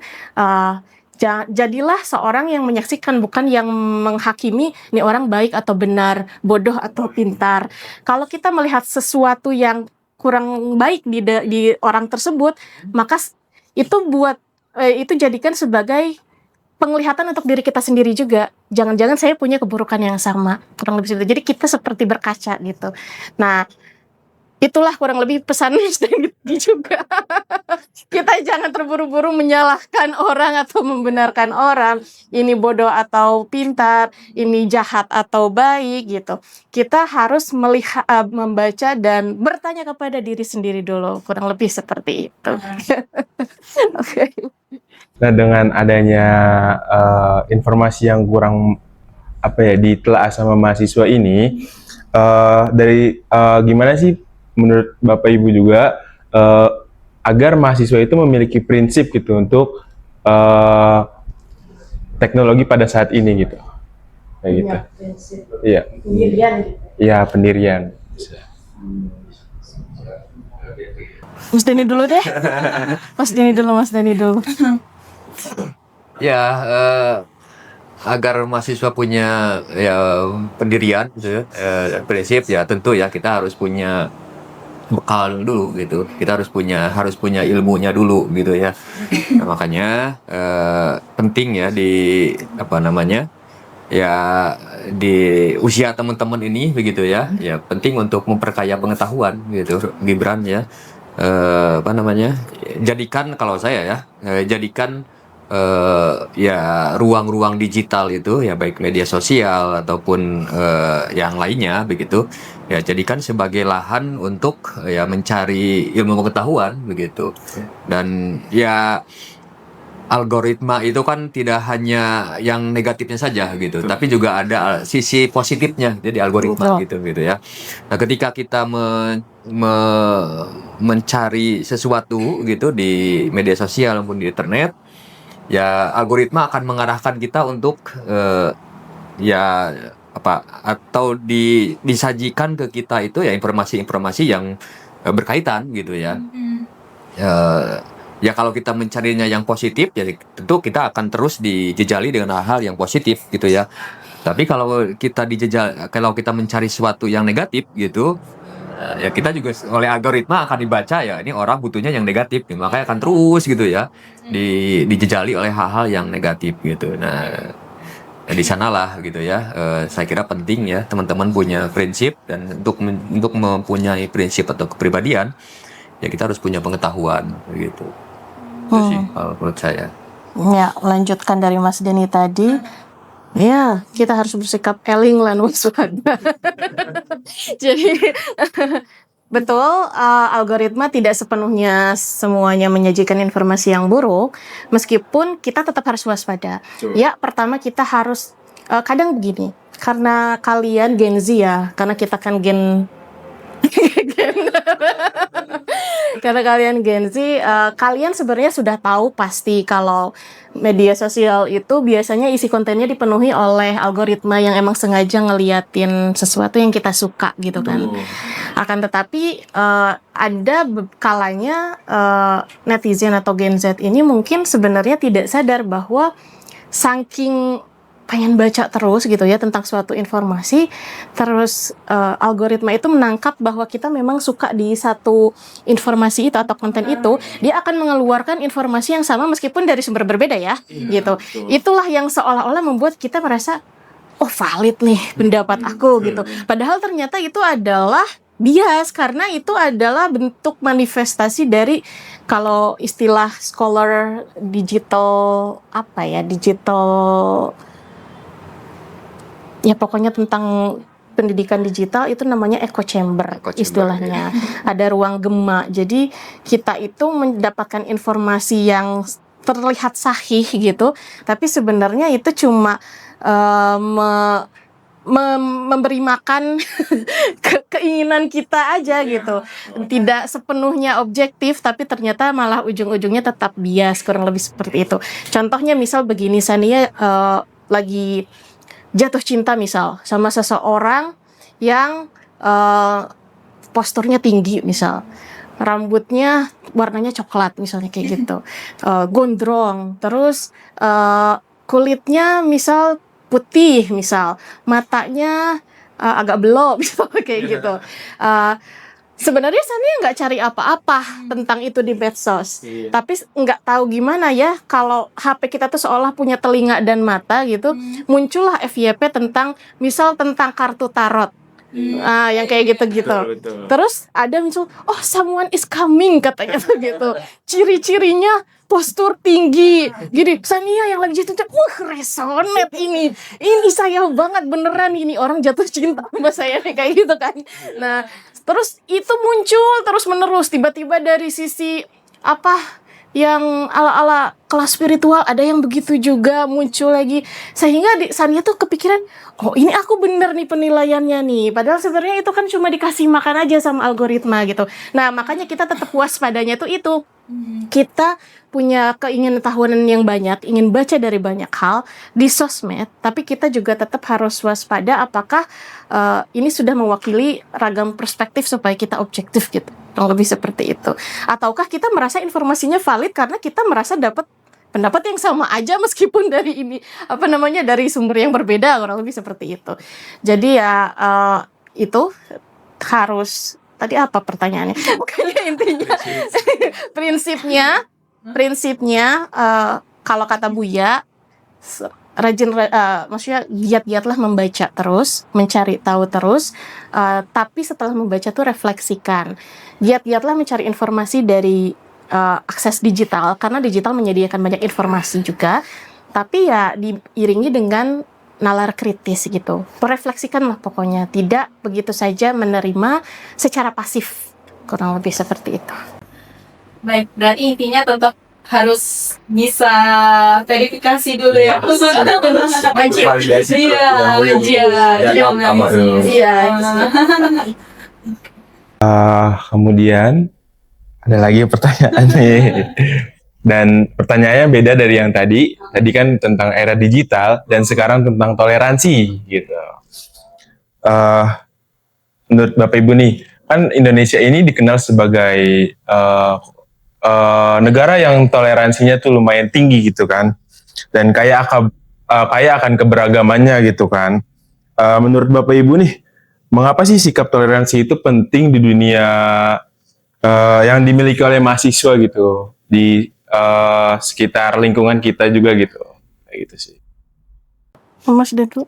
A: jadilah seorang yang menyaksikan, bukan yang menghakimi ini orang baik atau benar, bodoh atau pintar. Kalau kita melihat sesuatu yang kurang baik di orang tersebut, maka itu jadikan sebagai penglihatan untuk diri kita sendiri juga. Jangan-jangan saya punya keburukan yang sama, kurang lebih seperti itu. Jadi kita seperti berkaca gitu. Nah, itulah kurang lebih pesan juga. Kita jangan terburu-buru menyalahkan orang atau membenarkan orang. Ini bodoh atau pintar, ini jahat atau baik gitu. Kita harus melihat, membaca dan bertanya kepada diri sendiri dulu. Kurang lebih seperti itu. Oke.
C: Nah, dengan adanya informasi yang kurang ditelaah sama mahasiswa ini, gimana sih menurut Bapak Ibu juga agar mahasiswa itu memiliki prinsip gitu untuk teknologi pada saat ini gitu, kayak gitu. Iya. Pendirian. Iya, pendirian.
A: Mas Denny dulu deh. Mas Denny dulu.
D: Ya, agar mahasiswa punya pendirian gitu ya, prinsip ya, tentu ya kita harus punya bekal dulu gitu. Kita harus punya ilmunya dulu gitu ya. Nah, makanya penting ya di di usia teman-teman ini begitu ya. Ya penting untuk memperkaya pengetahuan gitu. Gibran ya. Jadikan, kalau saya ya, jadikan ruang-ruang digital itu ya, baik media sosial ataupun yang lainnya begitu ya, jadikan sebagai lahan untuk mencari ilmu pengetahuan begitu. Dan ya algoritma itu kan tidak hanya yang negatifnya saja gitu, tapi juga ada sisi positifnya jadi algoritma gitu ya. Nah, ketika kita mencari sesuatu gitu di media sosial maupun di internet, ya algoritma akan mengarahkan kita untuk atau disajikan ke kita itu ya informasi-informasi yang berkaitan gitu ya. Ya kalau kita mencarinya yang positif, ya tentu kita akan terus dijejali dengan hal-hal yang positif gitu ya. Tapi kalau kita mencari sesuatu yang negatif gitu, ya kita juga oleh algoritma akan dibaca ya, ini orang butuhnya yang negatif, makanya akan terus gitu ya dijejali oleh hal-hal yang negatif gitu. Nah, di sanalah gitu ya, saya kira penting ya teman-teman punya prinsip, dan untuk mempunyai prinsip atau kepribadian ya kita harus punya pengetahuan gitu. Itu sih kalau menurut saya.
A: Ya, lanjutkan dari Mas Denny tadi. Ya, kita harus bersikap eling lan waspada. Jadi betul, algoritma tidak semuanya menyajikan informasi yang buruk, meskipun kita tetap harus waspada. Ya, pertama kita harus kadang begini, karena kalian Gen Z ya, karena kita kan karena kalian Gen Z, kalian sebenarnya sudah tahu pasti kalau media sosial itu biasanya isi kontennya dipenuhi oleh algoritma yang emang sengaja ngeliatin sesuatu yang kita suka gitu kan. Akan tetapi ada kalanya netizen atau Gen Z ini mungkin sebenarnya tidak sadar bahwa saking pengen baca terus gitu ya tentang suatu informasi, terus algoritma itu menangkap bahwa kita memang suka di satu informasi itu atau konten itu, dia akan mengeluarkan informasi yang sama meskipun dari sumber berbeda ya, gitu. Itulah yang seolah-olah membuat kita merasa, oh valid nih pendapat aku gitu. Padahal ternyata itu adalah bias, karena itu adalah bentuk manifestasi dari, kalau istilah scholar digital ya pokoknya tentang pendidikan digital itu namanya echo chamber,
D: Echo chamber,
A: istilahnya. Ada ruang gema. Jadi kita itu mendapatkan informasi yang terlihat sahih gitu, tapi sebenarnya itu cuma memberi makan keinginan kita aja gitu. Tidak sepenuhnya objektif, tapi ternyata malah ujung-ujungnya tetap bias, kurang lebih seperti itu. Contohnya misal begini, Sania lagi jatuh cinta misal sama seseorang yang posturnya tinggi misal, rambutnya warnanya coklat misalnya kayak gitu, gondrong, terus kulitnya misal putih misal, matanya agak belok misal kayak gitu. Sebenarnya Sania nggak cari apa-apa tentang itu di medsos, tapi nggak tahu gimana ya kalau HP kita tuh seolah punya telinga dan mata gitu, muncullah FYP tentang misal tentang kartu tarot, yang kayak gitu-gitu. Terus ada misal, oh someone is coming katanya tuh gitu, ciri-cirinya postur tinggi, gini. Sania yang lagi jatuh cinta, resonate ini saya banget beneran, ini orang jatuh cinta sama saya nih kayak gitu kan. Nah, terus itu muncul terus menerus, tiba-tiba dari sisi yang ala-ala kelas spiritual ada yang begitu juga muncul lagi, sehingga Sania tuh kepikiran, oh ini aku bener nih penilaiannya nih, padahal sebenarnya itu kan cuma dikasih makan aja sama algoritma gitu. Nah makanya kita tetap waspadanya tuh itu, kita punya keingintahuan yang banyak, ingin baca dari banyak hal di sosmed, tapi kita juga tetap harus waspada apakah ini sudah mewakili ragam perspektif supaya kita objektif gitu, kurang lebih seperti itu. Ataukah kita merasa informasinya valid karena kita merasa dapat pendapat yang sama aja meskipun dari dari sumber yang berbeda, kurang lebih seperti itu. Jadi ya itu harus, tadi apa pertanyaannya? Pokoknya intinya prinsipnya kalau kata Buya, maksudnya giat-giatlah membaca terus, mencari tahu terus, tapi setelah membaca tuh refleksikan. Giat-giatlah mencari informasi dari akses digital, karena digital menyediakan banyak informasi juga, tapi ya diiringi dengan nalar kritis gitu. Merefleksikanlah pokoknya, tidak begitu saja menerima secara pasif, kurang lebih seperti itu.
B: Baik, berarti intinya tetap harus bisa verifikasi dulu ya. Wajib. Iya, wajib.
C: Kemudian ada lagi pertanyaan nih. Dan pertanyaannya beda dari yang tadi. Tadi kan tentang era digital dan sekarang tentang toleransi gitu. Menurut Bapak Ibu nih, kan Indonesia ini dikenal sebagai negara yang toleransinya tuh lumayan tinggi gitu kan, dan kaya akan keberagamannya gitu kan. Menurut Bapak Ibu nih, mengapa sih sikap toleransi itu penting di dunia yang dimiliki oleh mahasiswa gitu, di sekitar lingkungan kita juga gitu, kayak gitu sih.
A: Mas Dadu.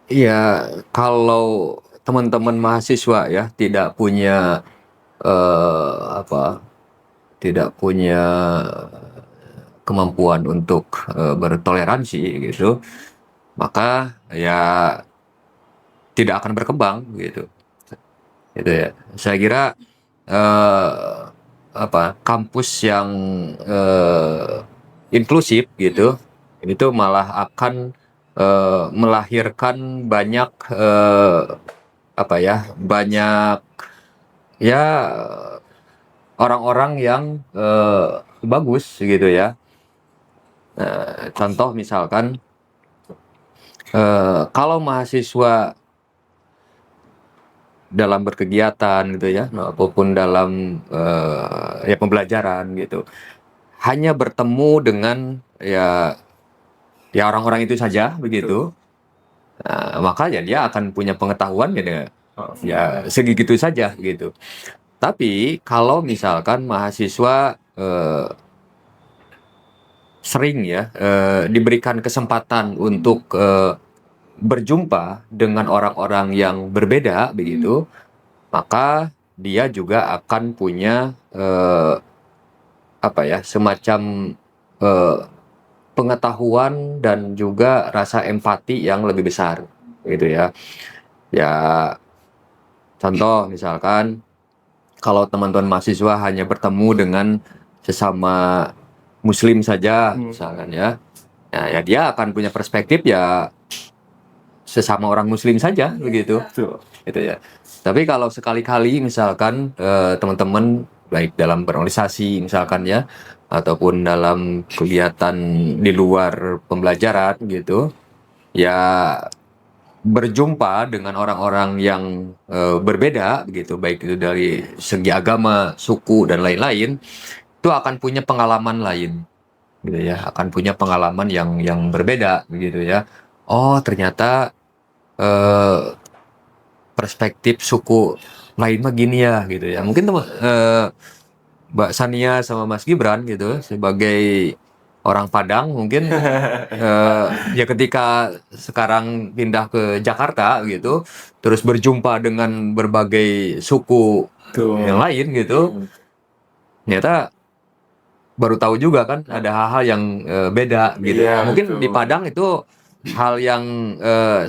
D: Iya, kalau teman-teman mahasiswa ya tidak punya tidak punya kemampuan untuk bertoleransi gitu, maka ya tidak akan berkembang gitu. Gitu ya. Saya kira kampus yang inklusif gitu, itu malah akan melahirkan banyak banyak ya orang-orang yang bagus gitu ya. Contoh misalkan kalau mahasiswa dalam berkegiatan gitu ya, apapun dalam pembelajaran gitu, hanya bertemu dengan ya ya orang-orang itu saja begitu. Nah, maka ya dia akan punya pengetahuan ya segitu saja gitu. Tapi kalau misalkan mahasiswa sering ya diberikan kesempatan untuk berjumpa dengan orang-orang yang berbeda begitu, maka dia juga akan punya semacam eh, pengetahuan dan juga rasa empati yang lebih besar gitu ya. Ya contoh misalkan kalau teman-teman mahasiswa hanya bertemu dengan sesama muslim saja misalkan ya. Ya dia akan punya perspektif ya sesama orang muslim saja begitu. Gitu ya. Tapi kalau sekali-kali misalkan teman-teman baik dalam berorganisasi misalkan ya ataupun dalam kegiatan di luar pembelajaran gitu ya berjumpa dengan orang-orang yang berbeda gitu baik itu dari segi agama, suku dan lain-lain itu akan punya pengalaman lain gitu ya, akan punya pengalaman yang berbeda begitu ya. Oh, ternyata eh, perspektif suku lain mah gini ya gitu ya. Mungkin Mbak Sania sama Mas Gibran gitu sebagai orang Padang mungkin ya ketika sekarang pindah ke Jakarta gitu terus berjumpa dengan berbagai suku yang lain gitu ternyata baru tahu juga kan ada hal-hal yang beda gitu.
C: Iya,
D: Mungkin
C: betul.
D: di Padang itu hal yang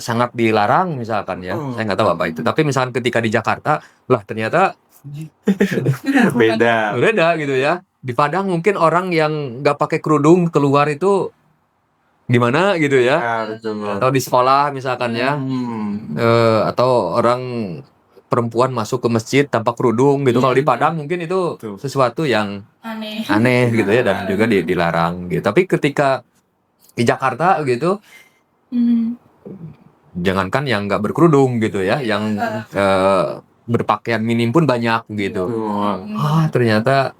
D: sangat dilarang misalkan ya. Saya nggak tahu apa itu. Tapi misalkan ketika di Jakarta, lah ternyata
C: Beda.
D: beda gitu ya. Di Padang mungkin orang yang nggak pakai kerudung keluar itu gimana gitu ya.
C: Betul.
D: Atau di sekolah misalkan ya. Atau orang perempuan masuk ke masjid tanpa kerudung gitu. Kalau di Padang mungkin itu
C: Betul.
D: sesuatu yang
B: Aneh.
D: aneh gitu ya dan juga dilarang gitu. Tapi ketika di Jakarta gitu, jangankan yang nggak berkerudung gitu ya, yang berpakaian minim pun banyak gitu. Ternyata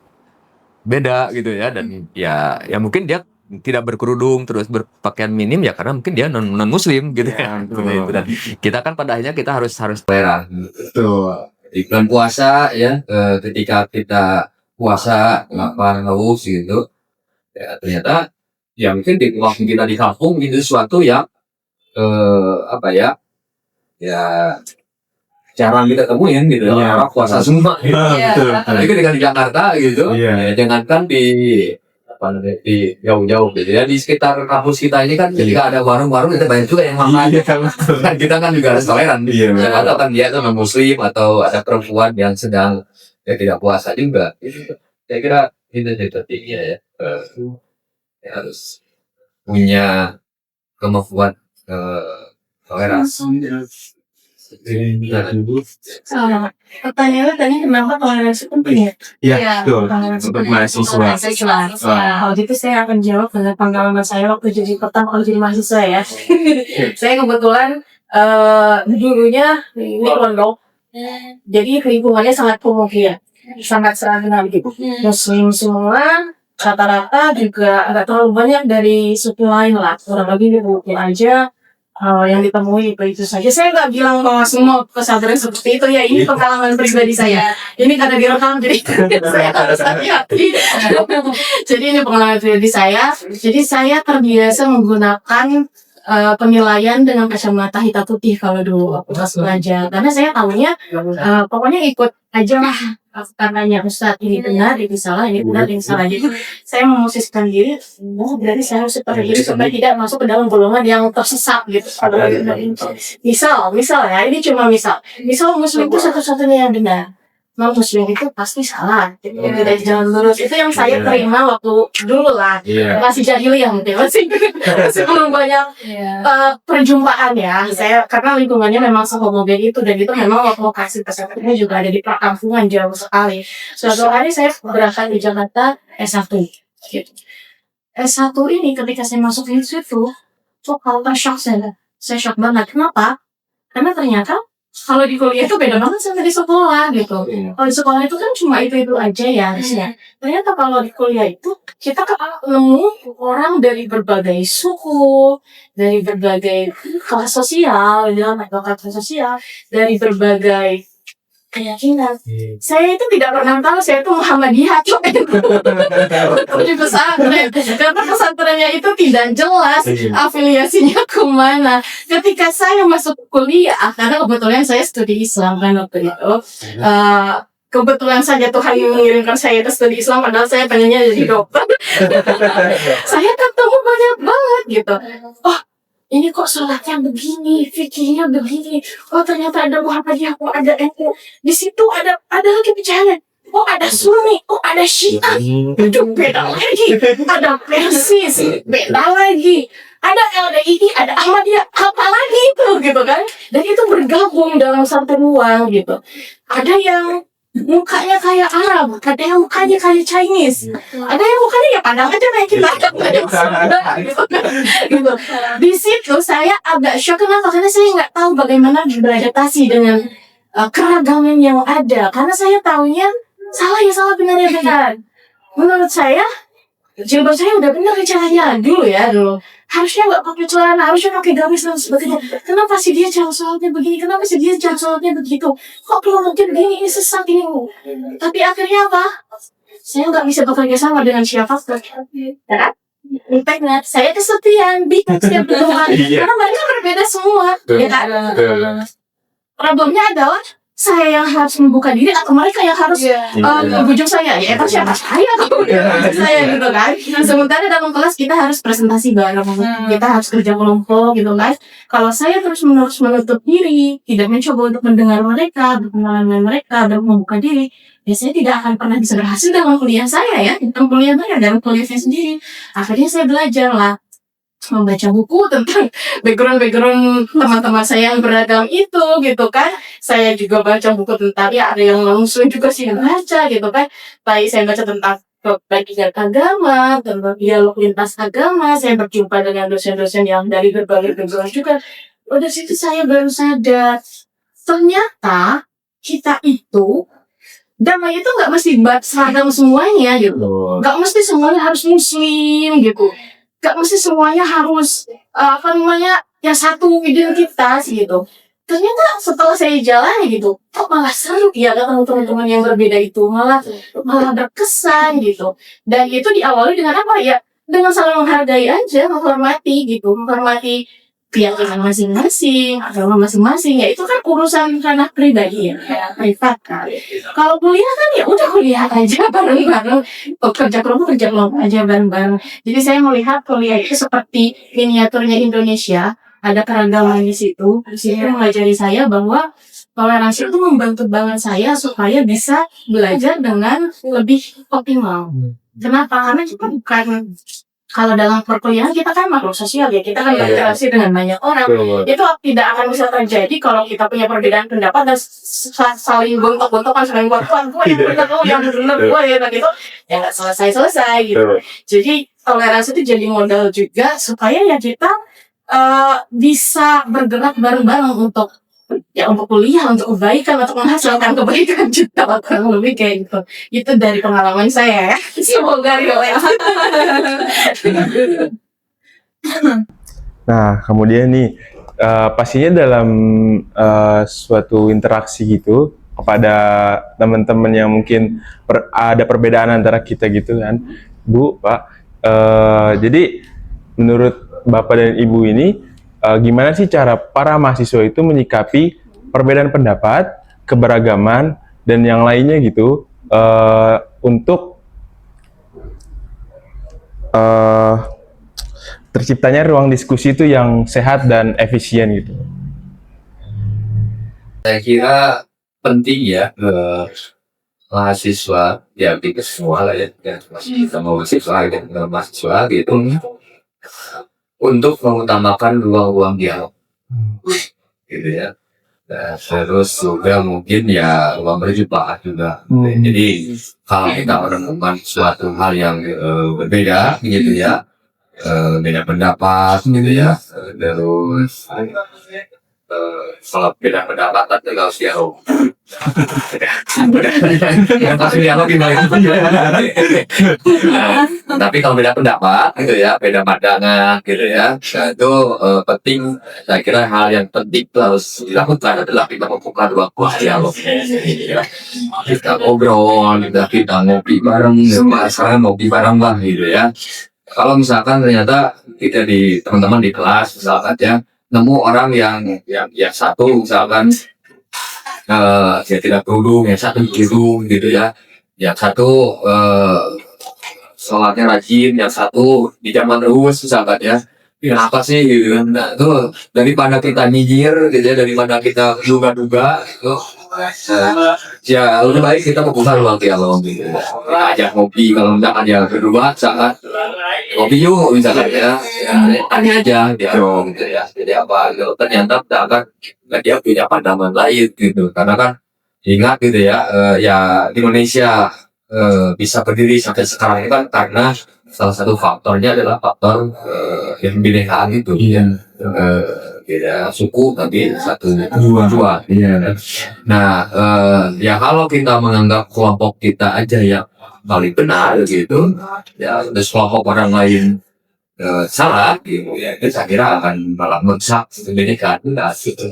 D: beda gitu ya dan ya mungkin dia tidak berkerudung terus berpakaian minim ya karena mungkin dia non muslim gitu ya. Gitu. Dan kita kan pada akhirnya kita harus toleran.
C: Betul.
D: Di bulan puasa ya ketika kita puasa lapar haus gitu ya ternyata ya mungkin di waktu kita di kampung itu sesuatu yang ya jarang kita temuin gitu ya orang puasa semua gitu. Tapi ketika di Jakarta gitu ya jangankan di di jauh-jauh gitu ya di sekitar kampus kita ini kan ketika ada warung-warung kita banyak juga yang makan kan kita kan juga harus toleran atau kan dia tuh non muslim atau ada perempuan yang sedang tidak puasa juga saya kira itu pentingnya ya harus punya kemampuan toleransi.
A: Pertanyaannya tadi kenapa toleransi penting ya?
C: Iya, betul. Untuk mahasiswa.
A: Kalau gitu saya akan jawab dengan pengalaman saya waktu jadi pertama kali jadi mahasiswa ya. Saya kebetulan dulunya ini pondok, jadi lingkungannya sangat homogen, sangat seragam gitu. Muslim semua, rata-rata juga agak terlalu banyak dari suku lain lah. Kurang lebih mungkin aja yang ditemui itu saja. Saya nggak bilang bahwa semua pesantren seperti itu ya. Ini pengalaman pribadi saya. Ini karena direkam jadi saya harus hati-hati. Jadi ini pengalaman pribadi saya. Jadi saya terbiasa menggunakan penilaian dengan kacamata hitam putih kalau dulu waktu pas belajar. Karena saya tahunya pokoknya ikut aja lah. Katanya Ustadz ini benar, ini salah, ini benar, ini salah. Jadi saya memosisikan diri, berarti saya harus seperti ini supaya tidak masuk ke dalam golongan yang tersesat gitu. Misal ya, ini cuma misal muslim itu satu-satunya yang benar. Non muslim itu pasti salah. Jadi dari jalan lurus itu yang saya terima waktu dulu lah. Masih jahiliyah mungkin masih belum banyak perjumpaan ya. Saya karena lingkungannya memang sehomogen itu dan itu memang lokasi pesantrennya juga ada di perkampungan jauh sekali. Suatu hari saya berangkat di Jakarta S1. Gitu. S1 ini ketika saya masuk di situ, kok kalau shock saya shock banget. Kenapa? Karena ternyata Kalau di kuliah itu beda banget sama di sekolah gitu. Kalau di sekolah itu kan cuma itu aja ya harusnya. Ternyata kalau di kuliah itu kita ketemu orang dari berbagai suku, dari berbagai kelas sosial, kelas sosial, dari berbagai keyakinan. Saya itu tidak pernah tahu saya itu Muhammadiyah di pesantren karena pesantrennya itu tidak jelas afiliasinya kemana. Ketika saya masuk kuliah, karena kebetulan saya studi Islam kan waktu itu, kebetulan saja Tuhan mengirimkan saya ke studi Islam padahal saya pengennya jadi dokter. Saya ketemu banyak banget gitu. Oh, ini kok sholatnya begini, fikihnya begini. Oh ternyata ada Muhammadiyah, oh ada NU. Di situ ada lagi pecahan. Oh ada Sunni, oh ada Syiah. Itu beda lagi. Ada Persis, beda lagi. Ada LDI, ada Ahmadiyah, apa lagi itu gitu kan? Dan itu bergabung dalam satu ruang gitu. Ada yang mukanya kayak Arab, ada yang mukanya kayak Chinese, ada yang mukanya ya padang aja kayak kita, gitu. Di situ saya agak shock kenapa? Karena saya nggak tahu bagaimana beradaptasi dengan keragaman yang ada. Karena saya taunya salah benar ya benar. Menurut saya jilbab saya udah benar caranya dulu. Harusnya nggak pakai celana, harusnya pakai gamis dan sebagainya. Kenapa sih dia cara sholatnya begini? Kenapa sih dia cara sholatnya begitu? Kok perlu mungkin begini, ini sesat ini? Tapi akhirnya apa? Saya nggak bisa bekerja sama dengan siapapun. Ya kan? Impactnya, saya kesepian, bingung setiap berdoa. Karena mereka berbeda semua. Ya kan? Problemnya adalah saya yang harus membuka diri atau mereka yang harus membujuk saya. Ya itu siapa saya kalau saya gitu kan. Sementara dalam kelas kita harus presentasi bareng, kita harus kerja kelompok gitu kan. Kalau saya terus-menerus menutup diri, tidak mencoba untuk mendengar mereka, berkenalan dengan mereka, dan membuka diri, ya saya tidak akan pernah bisa berhasil dalam kuliah saya ya, dalam kuliah saya sendiri. Akhirnya saya belajar lah, membaca buku tentang background teman-teman saya yang beragam itu gitu kan. Saya juga baca buku tentang ya ada yang muslim juga sih yang baca gitu kan. Tapi saya baca tentang perbandingan agama, tentang dialog lintas agama. Saya berjumpa dengan dosen-dosen yang dari berbagai background juga. Udah situ saya baru sadar ternyata kita itu damai itu nggak mesti seragam semuanya gitu. Nggak mesti semuanya harus muslim gitu. Gak mesti semuanya harus ya satu identitas gitu. Ternyata setelah saya jalani gitu, kok malah seru ya ketemu teman-teman yang berbeda itu, malah berkesan gitu. Dan itu diawali dengan apa ya? Dengan saling menghargai aja, menghormati keyakinan masing-masing, agama masing-masing. Ya itu kan urusan ranah pribadi ya, privat kan. Kalau kuliah kan ya udah kuliah aja bareng-bareng, kerja kelompok aja bareng-bareng. Jadi saya melihat kuliah itu seperti miniaturnya Indonesia, ada keragaman di situ. Di situ mengajari saya bahwa toleransi itu membantu banget saya supaya bisa belajar dengan lebih optimal. Kenapa? Karena kita bukan, kalau dalam perkuliahan kita kan makhluk sosial ya, kita kan berinteraksi dengan banyak orang. Itu tidak akan bisa terjadi kalau kita punya perbedaan pendapat dan saling gontok-gontokan, saling kuat-kuat, gue yang benar gue ya gitu, ya nggak selesai gitu. Jadi toleransi itu jadi modal juga supaya ya kita bisa bergerak bareng-bareng untuk kuliah, untuk kebaikan, untuk menghasilkan kebaikan juga, kurang lebih kayak gitu. Itu dari pengalaman saya ya. Semoga relate.
C: Nah, kemudian nih, pastinya dalam suatu interaksi gitu kepada teman-teman yang mungkin ada perbedaan antara kita gitu kan, Bu, Pak. Jadi menurut Bapak dan Ibu ini, gimana sih cara para mahasiswa itu menyikapi perbedaan pendapat, keberagaman, dan yang lainnya gitu, untuk terciptanya ruang diskusi itu yang sehat dan efisien gitu?
D: Saya kira penting ya mahasiswa, ya kita semua lah ya, kita mahasiswa gitu, untuk mengutamakan ruang-ruang dialog, gitu ya. Nah, terus juga mungkin ya ruang berjumpa juga. Jadi kalau kita menemukan suatu hal yang berbeda, gitu ya, beda pendapat, gitu ya, terus kalau beda pendapat itu nggak harus dialog. Harus dialog gimana? Tapi kalau beda pendapat gitu ya, beda pandangan gitu ya, nah, itu penting. Saya kira hal yang penting itu harus dilakukan adalah kita membuka ruang dialog. Ya. Kita ngobrol, kita ngopi bareng, sekarang ngopi bareng lah gitu ya. Kalau misalkan ternyata kita di teman-teman di kelas misalkan ya nemu orang yang satu misalkan dia tidak kerudung, yang satu kerudung gitu ya, yang satu sholatnya rajin, yang satu di zaman terus misalkan ya. Kenapa sih gitu kan? Nah, itu daripada kita nyinyir gitu ya, daripada kita duga-duga gitu. Ya lebih baik kita membuka ruang dialog gitu. Ajak ngopi kalau misalkan dia berdua saat ngopi yuk misalkan ya tanya aja dialog gitu ya. Jadi apa kalau ternyata misalkan dia punya pandangan lain gitu. Karena kan ingat gitu ya, ya di Indonesia bisa berdiri sampai sekarang itu kan karena salah satu faktornya adalah faktor yang kebinekaan itu ya. Beda suku tapi satu dua. Iya. Nah, ya kalau kita menganggap kelompok kita aja yang paling benar gitu, ya terus kelompok orang lain salah gitu ya, itu saya kira akan malah merusak kebinekaan kita gitu.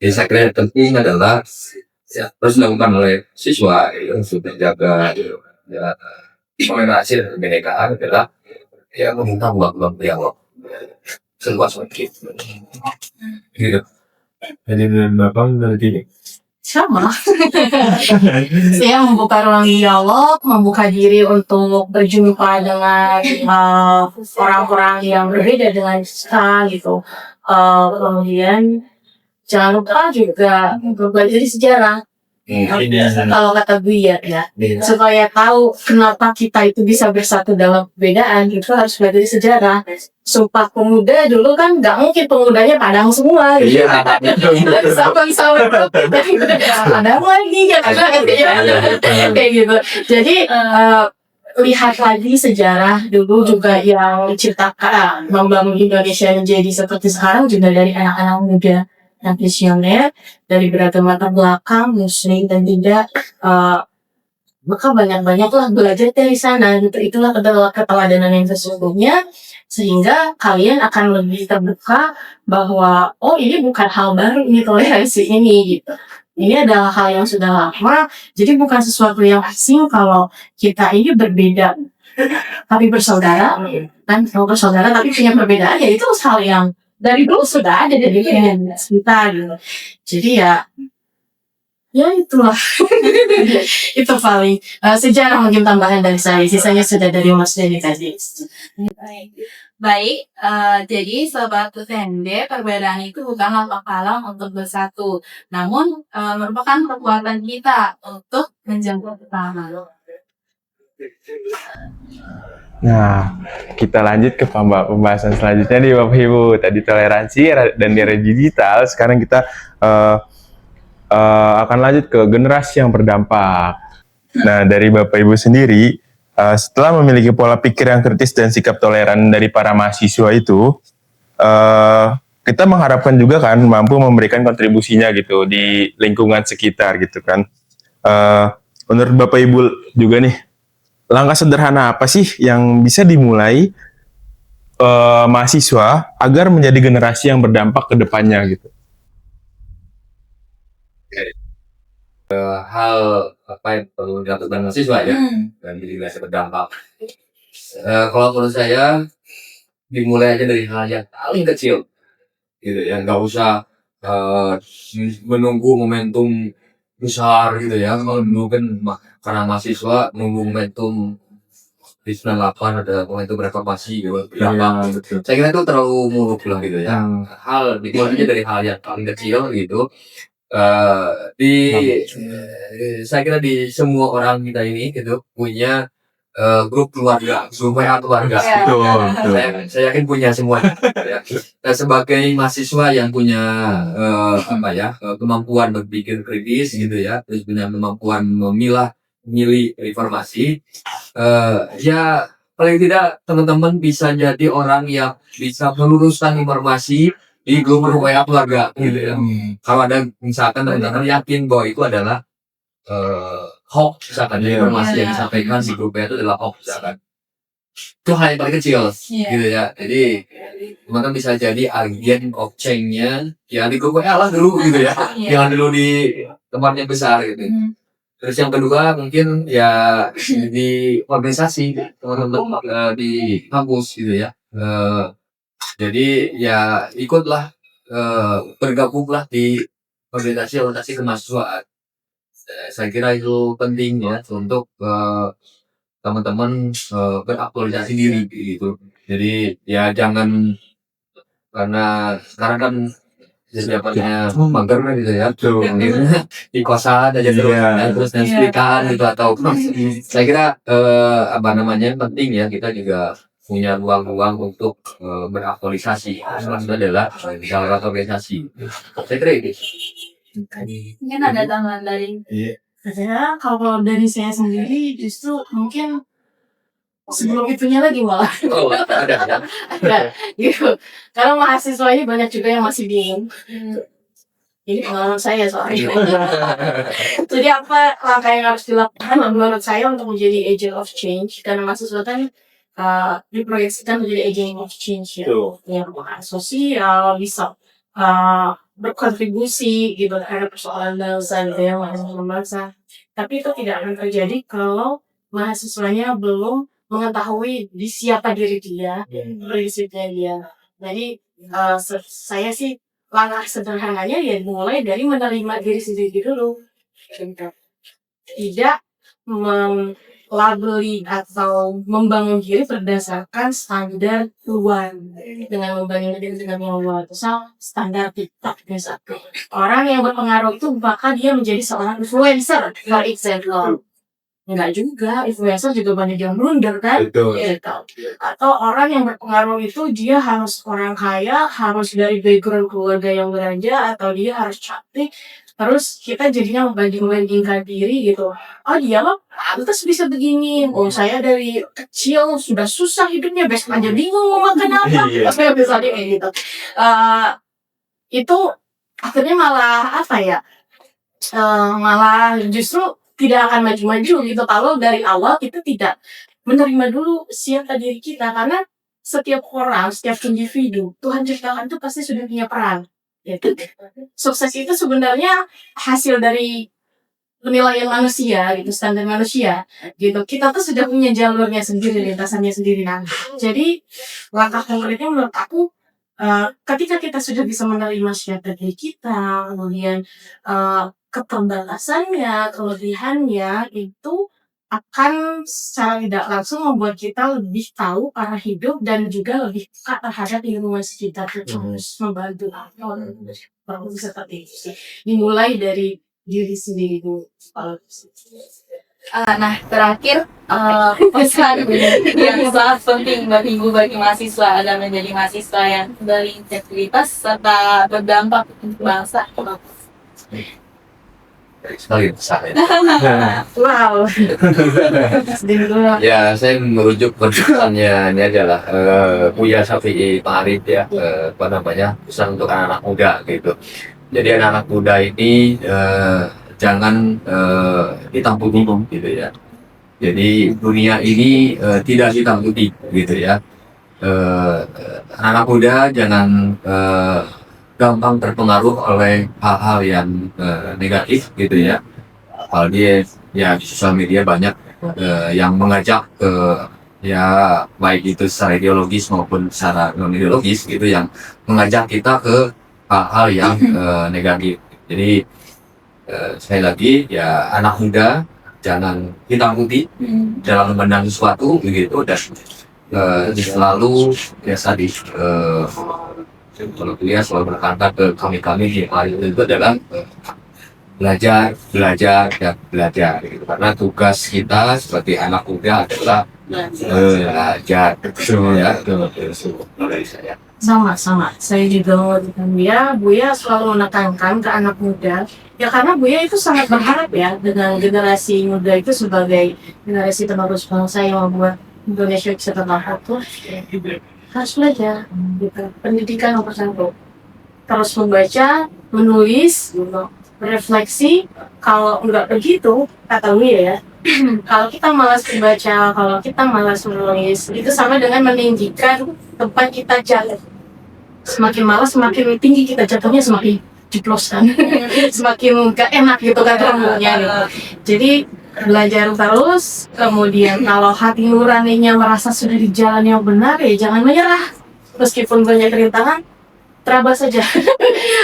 D: Jadi saya kira yang penting adalah ya terus dilakukan oleh siswa itu sudah jaga ya, toleransi dan kebinekaan adalah ya meminta ruang dialog seluas mungkin. Gitu. Jadi Bapak dari
A: Sama. Saya membuka ruang dialog, membuka diri untuk berjumpa dengan orang-orang yang berbeda dengan kita gitu. Kemudian jangan lupa juga mempelajari sejarah. Kalau kata Buya ya, supaya tahu kenapa kita itu bisa bersatu dalam perbedaan, kita harus belajar sejarah. Sumpah Pemuda dulu kan nggak mungkin pemudanya Padang semua, gitu. Sabang-sabang Padang lagi kan, kayak gitu. Jadi lihat lagi sejarah dulu juga yang diciptakan membangun Indonesia menjadi seperti sekarang juga dari anak-anak muda yang visioner dari beragam latar belakang muslim dan tidak maka banyak-banyaklah belajar dari sana gitu. Itulah keteladanan yang sesungguhnya sehingga kalian akan lebih terbuka bahwa oh ini bukan hal baru ini toleransi ini gitu. Ini adalah hal yang sudah lama, jadi bukan sesuatu yang asing kalau kita ini berbeda tapi bersaudara kan, kalau bersaudara tapi punya perbedaan ya itu hal yang dari dulu sudah ada dari kita gitu. Jadi ya itulah itu paling sejarah mungkin tambahan dari saya, sisanya sudah dari Mas Denny tadi.
B: Baik, jadi Sobat UTND, perbedaan itu bukanlah penghalang untuk bersatu, namun merupakan kekuatan kita untuk menjaga bersama.
C: Nah, kita lanjut ke pembahasan selanjutnya nih Bapak Ibu. Tadi toleransi dan era digital, sekarang kita akan lanjut ke generasi yang berdampak. Nah, dari Bapak Ibu sendiri, setelah memiliki pola pikir yang kritis dan sikap toleran dari para mahasiswa itu, kita mengharapkan juga kan mampu memberikan kontribusinya gitu di lingkungan sekitar gitu kan. Menurut Bapak Ibu juga nih, langkah sederhana apa sih yang bisa dimulai mahasiswa agar menjadi generasi yang berdampak ke depannya gitu?
D: hal apa yang perlu dilakukan mahasiswa ya dan generasi berdampak. Kalau menurut saya dimulai aja dari hal yang paling kecil gitu ya, nggak usah menunggu momentum besar gitu ya. Kalau dulu kan karena mahasiswa nunggu momentum di 98 ada momentum reformasi gitu. Saya kira itu terlalu muluk lah gitu ya. Hal dimulai aja dari hal yang paling kecil gitu. Saya kira di semua orang kita ini gitu punya grup keluarga, supaya keluarga gitu. Saya yakin punya semua. Ya. Nah, sebagai mahasiswa yang punya kemampuan berpikir kritis gitu ya, terus punya kemampuan memilih informasi, ya paling tidak teman-teman bisa jadi orang yang bisa meluruskan informasi di grup WA keluarga gitu ya. Kalau ada misalkan teman-teman yakin bahwa itu adalah hoax misalkan, jadi informasi yang disampaikan di grup WA itu adalah hoax misalkan, itu hal yang paling kecil gitu ya. Jadi teman-teman bisa jadi agen of change-nya ya di grup WA lah dulu gitu ya, jangan dulu di tempatnya besar gitu. Terus yang kedua mungkin ya di organisasi teman-teman di kampus gitu ya. Jadi ya ikutlah, bergabunglah di organisasi kemahasiswaan. Saya kira itu penting ya untuk teman-teman beraktualisasi diri gitu. Jadi ya jangan, karena sekarang kan jawabannya mager gitu ya, di kosan aja terus, terus Netflix-an gitu atau saya kira penting ya kita juga punya ruang-ruang untuk beraktualisasi. Itu adalah salah satu organisasi. Saya kira itu.
B: Mungkin ada tambahan dari
A: Ya, kalau dari saya sendiri justru mungkin sebelum itunya lagi malah
D: Oh, ada ya.
A: ada gitu. Karena mahasiswa ini banyak juga yang masih bingung. Ini pengalaman saya soalnya. Jadi apa langkah yang harus dilakukan menurut saya untuk menjadi agent of change? Karena mahasiswa kan diproyeksikan menjadi agent of change ya. Yang sosial, bisa berkontribusi gitu terhadap persoalan bangsa gitu ya, mahasiswa bangsa. Tapi itu tidak akan terjadi kalau mahasiswanya belum mengetahui di siapa diri dia, prinsipnya dia. Jadi saya sih langkah sederhananya ya mulai dari menerima diri sendiri dulu. Tidak melabeli atau membangun diri berdasarkan standar luar. Dengan membangun diri dengan luar, misal standar TikTok misalnya. Orang yang berpengaruh itu maka dia menjadi seorang influencer, for example. Enggak juga, influencer juga banyak yang blunder kan? Gitu. Atau orang yang berpengaruh itu dia harus orang kaya, harus dari background keluarga yang berada, atau dia harus cantik. Terus kita jadinya membanding-bandingkan diri gitu. Oh dia mah pantas bisa begini. Oh saya dari kecil sudah susah hidupnya, besok aja bingung mau makan apa. Tapi misalnya kayak gitu. Itu akhirnya malah apa ya? Malah justru tidak akan maju-maju gitu kalau dari awal kita tidak menerima dulu siapa diri kita, karena setiap orang, setiap individu Tuhan ciptakan itu pasti sudah punya peran. Gitu. Sukses itu sebenarnya hasil dari penilaian manusia gitu, standar manusia gitu. Kita tuh sudah punya jalurnya sendiri, lintasannya sendiri. Nah, jadi langkah konkretnya menurut aku ketika kita sudah bisa menerima siapa diri kita, kemudian keterbatasannya, kelebihannya itu akan secara tidak langsung membuat kita lebih tahu arah hidup dan juga lebih peka terhadap lingkungan sekitar. Terus membantu orang seperti itu. Dimulai dari diri sendiri dulu.
B: Nah, terakhir pesan yang sangat penting bagi mahasiswa adalah menjadi mahasiswa yang berintegritas serta berdampak untuk bangsa.
D: Sekali besar ya.
A: Wow.
D: Ya, saya merujuk pesannya ini adalah Buya Syafi'i Ma'arif ya, pesan untuk anak-anak muda gitu. Jadi anak-anak muda ini jangan ditakuti gitu ya. Jadi dunia ini tidak ditakuti gitu ya. Anak muda jangan gampang terpengaruh oleh hal-hal yang negatif gitu ya. Kalau dia ya di sosial media banyak yang mengajak ke ya baik itu secara ideologis maupun secara non ideologis gitu, yang mengajak kita ke hal-hal yang negatif. Jadi sekali lagi ya anak muda jangan ditakuti dalam memandang sesuatu begitu, dan selalu biasa kalau dia selalu berkata ke kami di hari itu adalah belajar dan belajar gitu. Karena tugas kita sebagai anak muda adalah belajar ya. Dari saya
A: Sama saya juga dengan Buya selalu menekankan ke anak muda ya, karena Buya itu sangat berharap ya dengan generasi muda itu sebagai generasi penerus bangsa yang membuat Indonesia bisa terlahir tuh harus belajar gitu. Pendidikan nomor satu terus membaca, menulis, berefleksi. Kalau nggak begitu, kata Wi ya, kalau kita malas membaca, kalau kita malas menulis, itu sama dengan meninggikan tempat kita jatuh. Semakin malas, semakin tinggi kita jatuhnya, semakin jeblosan, semakin gak enak gitu kan rambutnya gitu. Jadi belajar terus, kemudian kalau hati nuraninya merasa sudah di jalan yang benar, ya jangan menyerah. Meskipun banyak rintangan, terabas saja.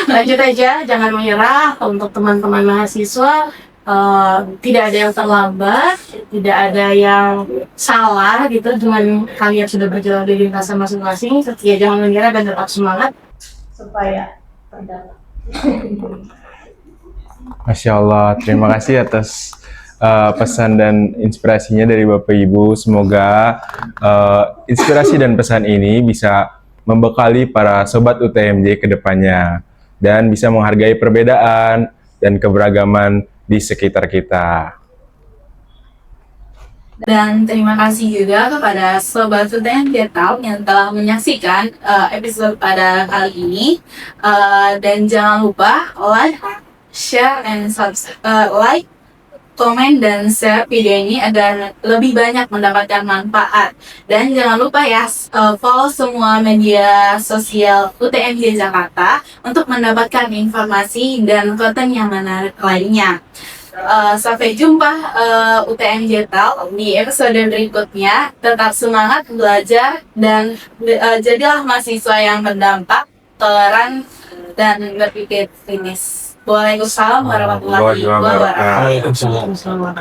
A: Lanjut aja, jangan menyerah. Untuk teman-teman mahasiswa, tidak ada yang terlambat, tidak ada yang salah gitu dengan kalian sudah berjalan dari lintasan masing-masing. Setia jangan menyerah dan tetap semangat supaya terdapat.
C: Masya Allah, terima kasih atas pesan dan inspirasinya dari Bapak Ibu. Semoga inspirasi dan pesan ini bisa membekali para sobat UTMJ ke depannya dan bisa menghargai perbedaan dan keberagaman di sekitar kita.
B: Dan terima kasih juga kepada Sobat UTMJ Talk yang telah menyaksikan episode pada kali ini. Dan jangan lupa like, share, and like, komen, dan share video ini agar lebih banyak mendapatkan manfaat. Dan jangan lupa ya, follow semua media sosial UTMJ Jakarta untuk mendapatkan informasi dan konten yang menarik lainnya. Sampai jumpa UTMJ Talk di episode berikutnya. Tetap semangat belajar dan jadilah mahasiswa yang berdampak, toleran, dan berpikir kritis. Waalaikumsalam warahmatullahi wabarakatuh.
C: Waalaikumsalam.